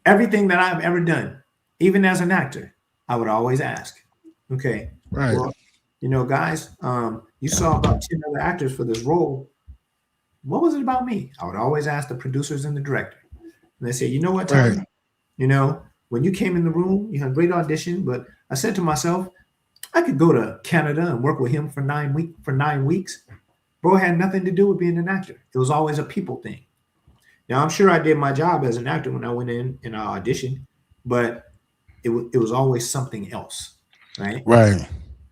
Everything that I've ever done, even as an actor, I would always ask, okay, right. Well, you know, guys, you saw about 10 other actors for this role. What was it about me? I would always ask the producers and the director. And they say, you know what, Tommy? Right. You know, when you came in the room, you had a great audition, but I said to myself, I could go to Canada and work with him for 9 weeks. Bro, it had nothing to do with being an actor. It was always a people thing. Now, I'm sure I did my job as an actor when I went in and I auditioned, but it was always something else, right? Right.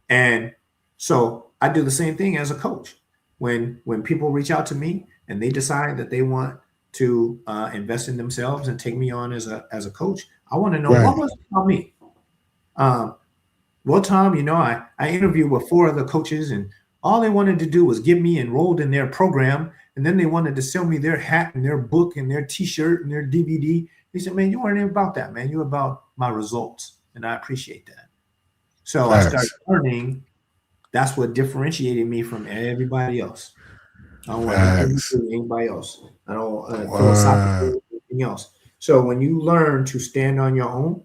And so I do the same thing as a coach. When people reach out to me and they decide that they want to invest in themselves and take me on as a coach, I want to know what was it about me. Well, Tom, you know, I interviewed with 4 other coaches, and all they wanted to do was get me enrolled in their program, and then they wanted to sell me their hat and their book and their T-shirt and their DVD. They said, man, you weren't even about that, man. You're about my results, and I appreciate that. So I started Facts. learning. That's what differentiated me from everybody else. I don't want anything to Facts. do with anybody else. I don't Word. philosophical anything else. So when you learn to stand on your own,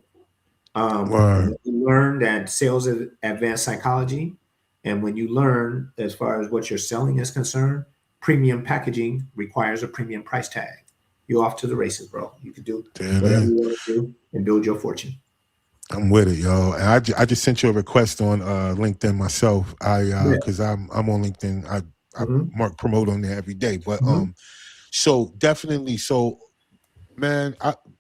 and Word. when you learn that sales is advanced psychology, and when you learn as far as what you're selling is concerned, premium packaging requires a premium price tag. You're off to the races, bro. You can do There it whatever is. you want to do and build your fortune. I'm with it, yo. And I just sent you a request on LinkedIn myself. Yeah. Cause I'm on LinkedIn. I Hmm. mark promote on there every day. But Hmm. so definitely so man,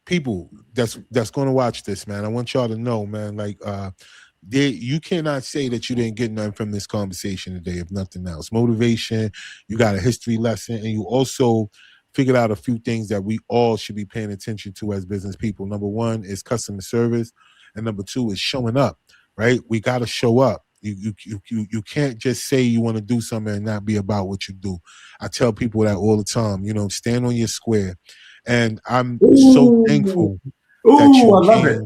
people that's gonna watch this, man. I want y'all to know, man, like you cannot say that you didn't get nothing from this conversation today, if nothing else. Motivation, you got a history lesson, and you also figured out a few things that we all should be paying attention to as business people. Number one is customer service, and number two is showing up. Right? We got to show up. You can't just say you want to do something and not be about what you do. I tell people that all the time. You know, stand on your square. And I'm so Ooh, thankful that ooh, you I love it.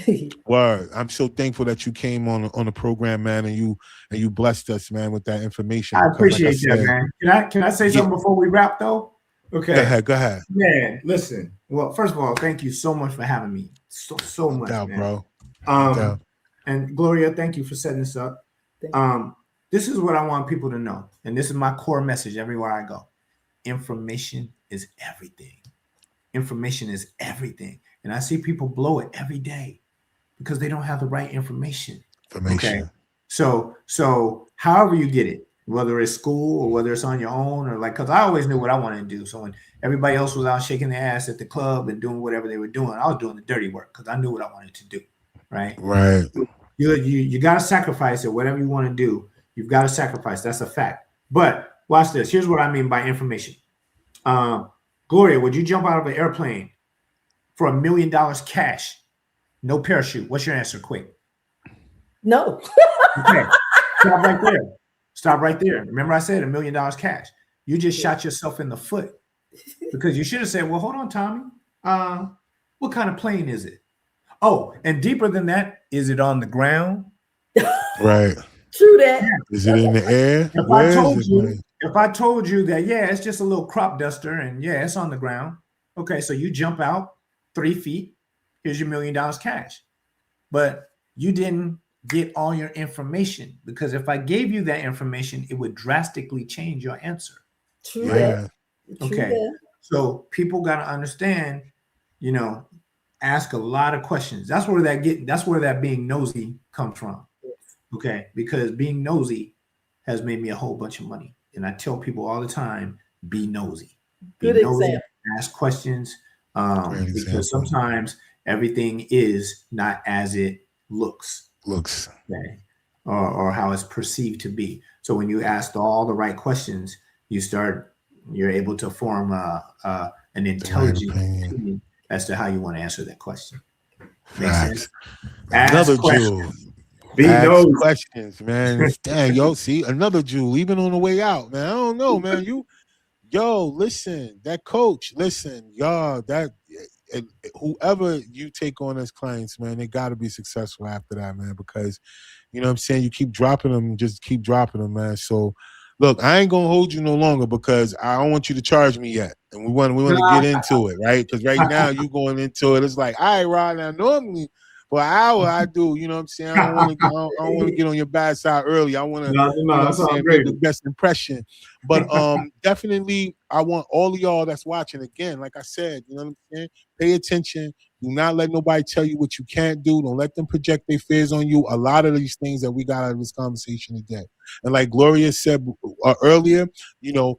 came. Word. I'm so thankful that you came on the program, man, and you blessed us, man, with that information I because, like I appreciate that, said, man. Can I say yeah. something before we wrap though? Go Okay. ahead, go ahead. Man, listen. Well, first of all, thank you so much for having me. So No much, doubt, man. bro. No Um, doubt. and Gloria, thank you for setting this up. Thank you. This is what I want people to know, and this is my core message everywhere I go. Information is everything. Information is everything. And I see people blow it every day because they don't have the right information. Okay. Information. So however you get it, whether it's school or whether it's on your own or like, because I always knew what I wanted to do. So when everybody else was out shaking their ass at the club and doing whatever they were doing, I was doing the dirty work because I knew what I wanted to do. Right. Right. You got to sacrifice it. Whatever you want to do, you've got to sacrifice. That's a fact. But watch this. Here's what I mean by information. Gloria, would you jump out of an airplane for $1 million cash? No parachute. What's your answer? Quick. No. Okay. Stop right there. Stop right there. Remember, I said $1 million cash. You just shot yourself in the foot because you should have said, well, hold on, Tommy. What kind of plane is it? Oh, and deeper than that, is it on the ground? Right. True that. Is it in the air? If I Where is told it, you, man? if I told you that, yeah, it's just a little crop duster and yeah, it's on the ground. Okay, so you jump out 3 feet. Here's your $1 million cash. But you didn't get all your information because if I gave you that information, it would drastically change your answer. True Yeah. that. True Okay. that. So people got to understand, ask a lot of questions. That's where that being nosy comes from. Okay. Because being nosy has made me a whole bunch of money. And I tell people all the time, be nosy. Be Good nosy, example. ask questions. Great example. Because sometimes everything is not as it looks. Looks. Okay. Or how it's perceived to be. So when you ask all the right questions, you're able to form an intelligent opinion as to how you want to answer that question. Make sense? Another Ask questions. jewel. Be Ask nosy. questions, man. Dang, yo, see another jewel, even on the way out, man. I don't know, man. Listen, that coach, listen, y'all, whoever you take on as clients, man, they got to be successful after that, man, because you know what I'm saying, you keep dropping them, just keep dropping them, man. So look, I ain't gonna hold you no longer because I don't want you to charge me yet, and we want to get into it, right? Because right now you going into it, it's like, all right, Rod. Now normally for an hour I do, you know what I'm saying. I don't want to get on your bad side early. I want to, No, you know what I'm that's all saying, great. make the best impression. But definitely, I want all of y'all that's watching again, like I said, you know what I'm saying. Pay attention. Do not let nobody tell you what you can't do. Don't let them project their fears on you. A lot of these things that we got out of this conversation today. And like Gloria said earlier, you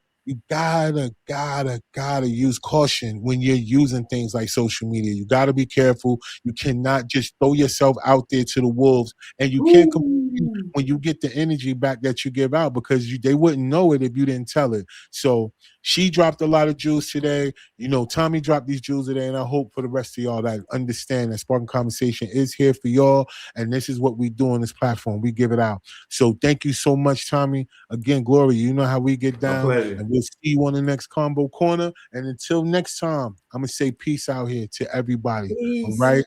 gotta use caution when you're using things like social media. You gotta be careful. You cannot just throw yourself out there to the wolves, and you can't compete when you get the energy back that you give out because they wouldn't know it if you didn't tell it. So she dropped a lot of jewels today. Tommy dropped these jewels today, and I hope for the rest of y'all that understand that Spark-N-Conversation is here for y'all, and this is what we do on this platform. We give it out. So thank you so much, Tommy. Again, Gloria, you know how we get down. My pleasure. And we'll see you on the next Combo Corner. And until next time, I'm going to say peace out here to everybody. Peace. All right?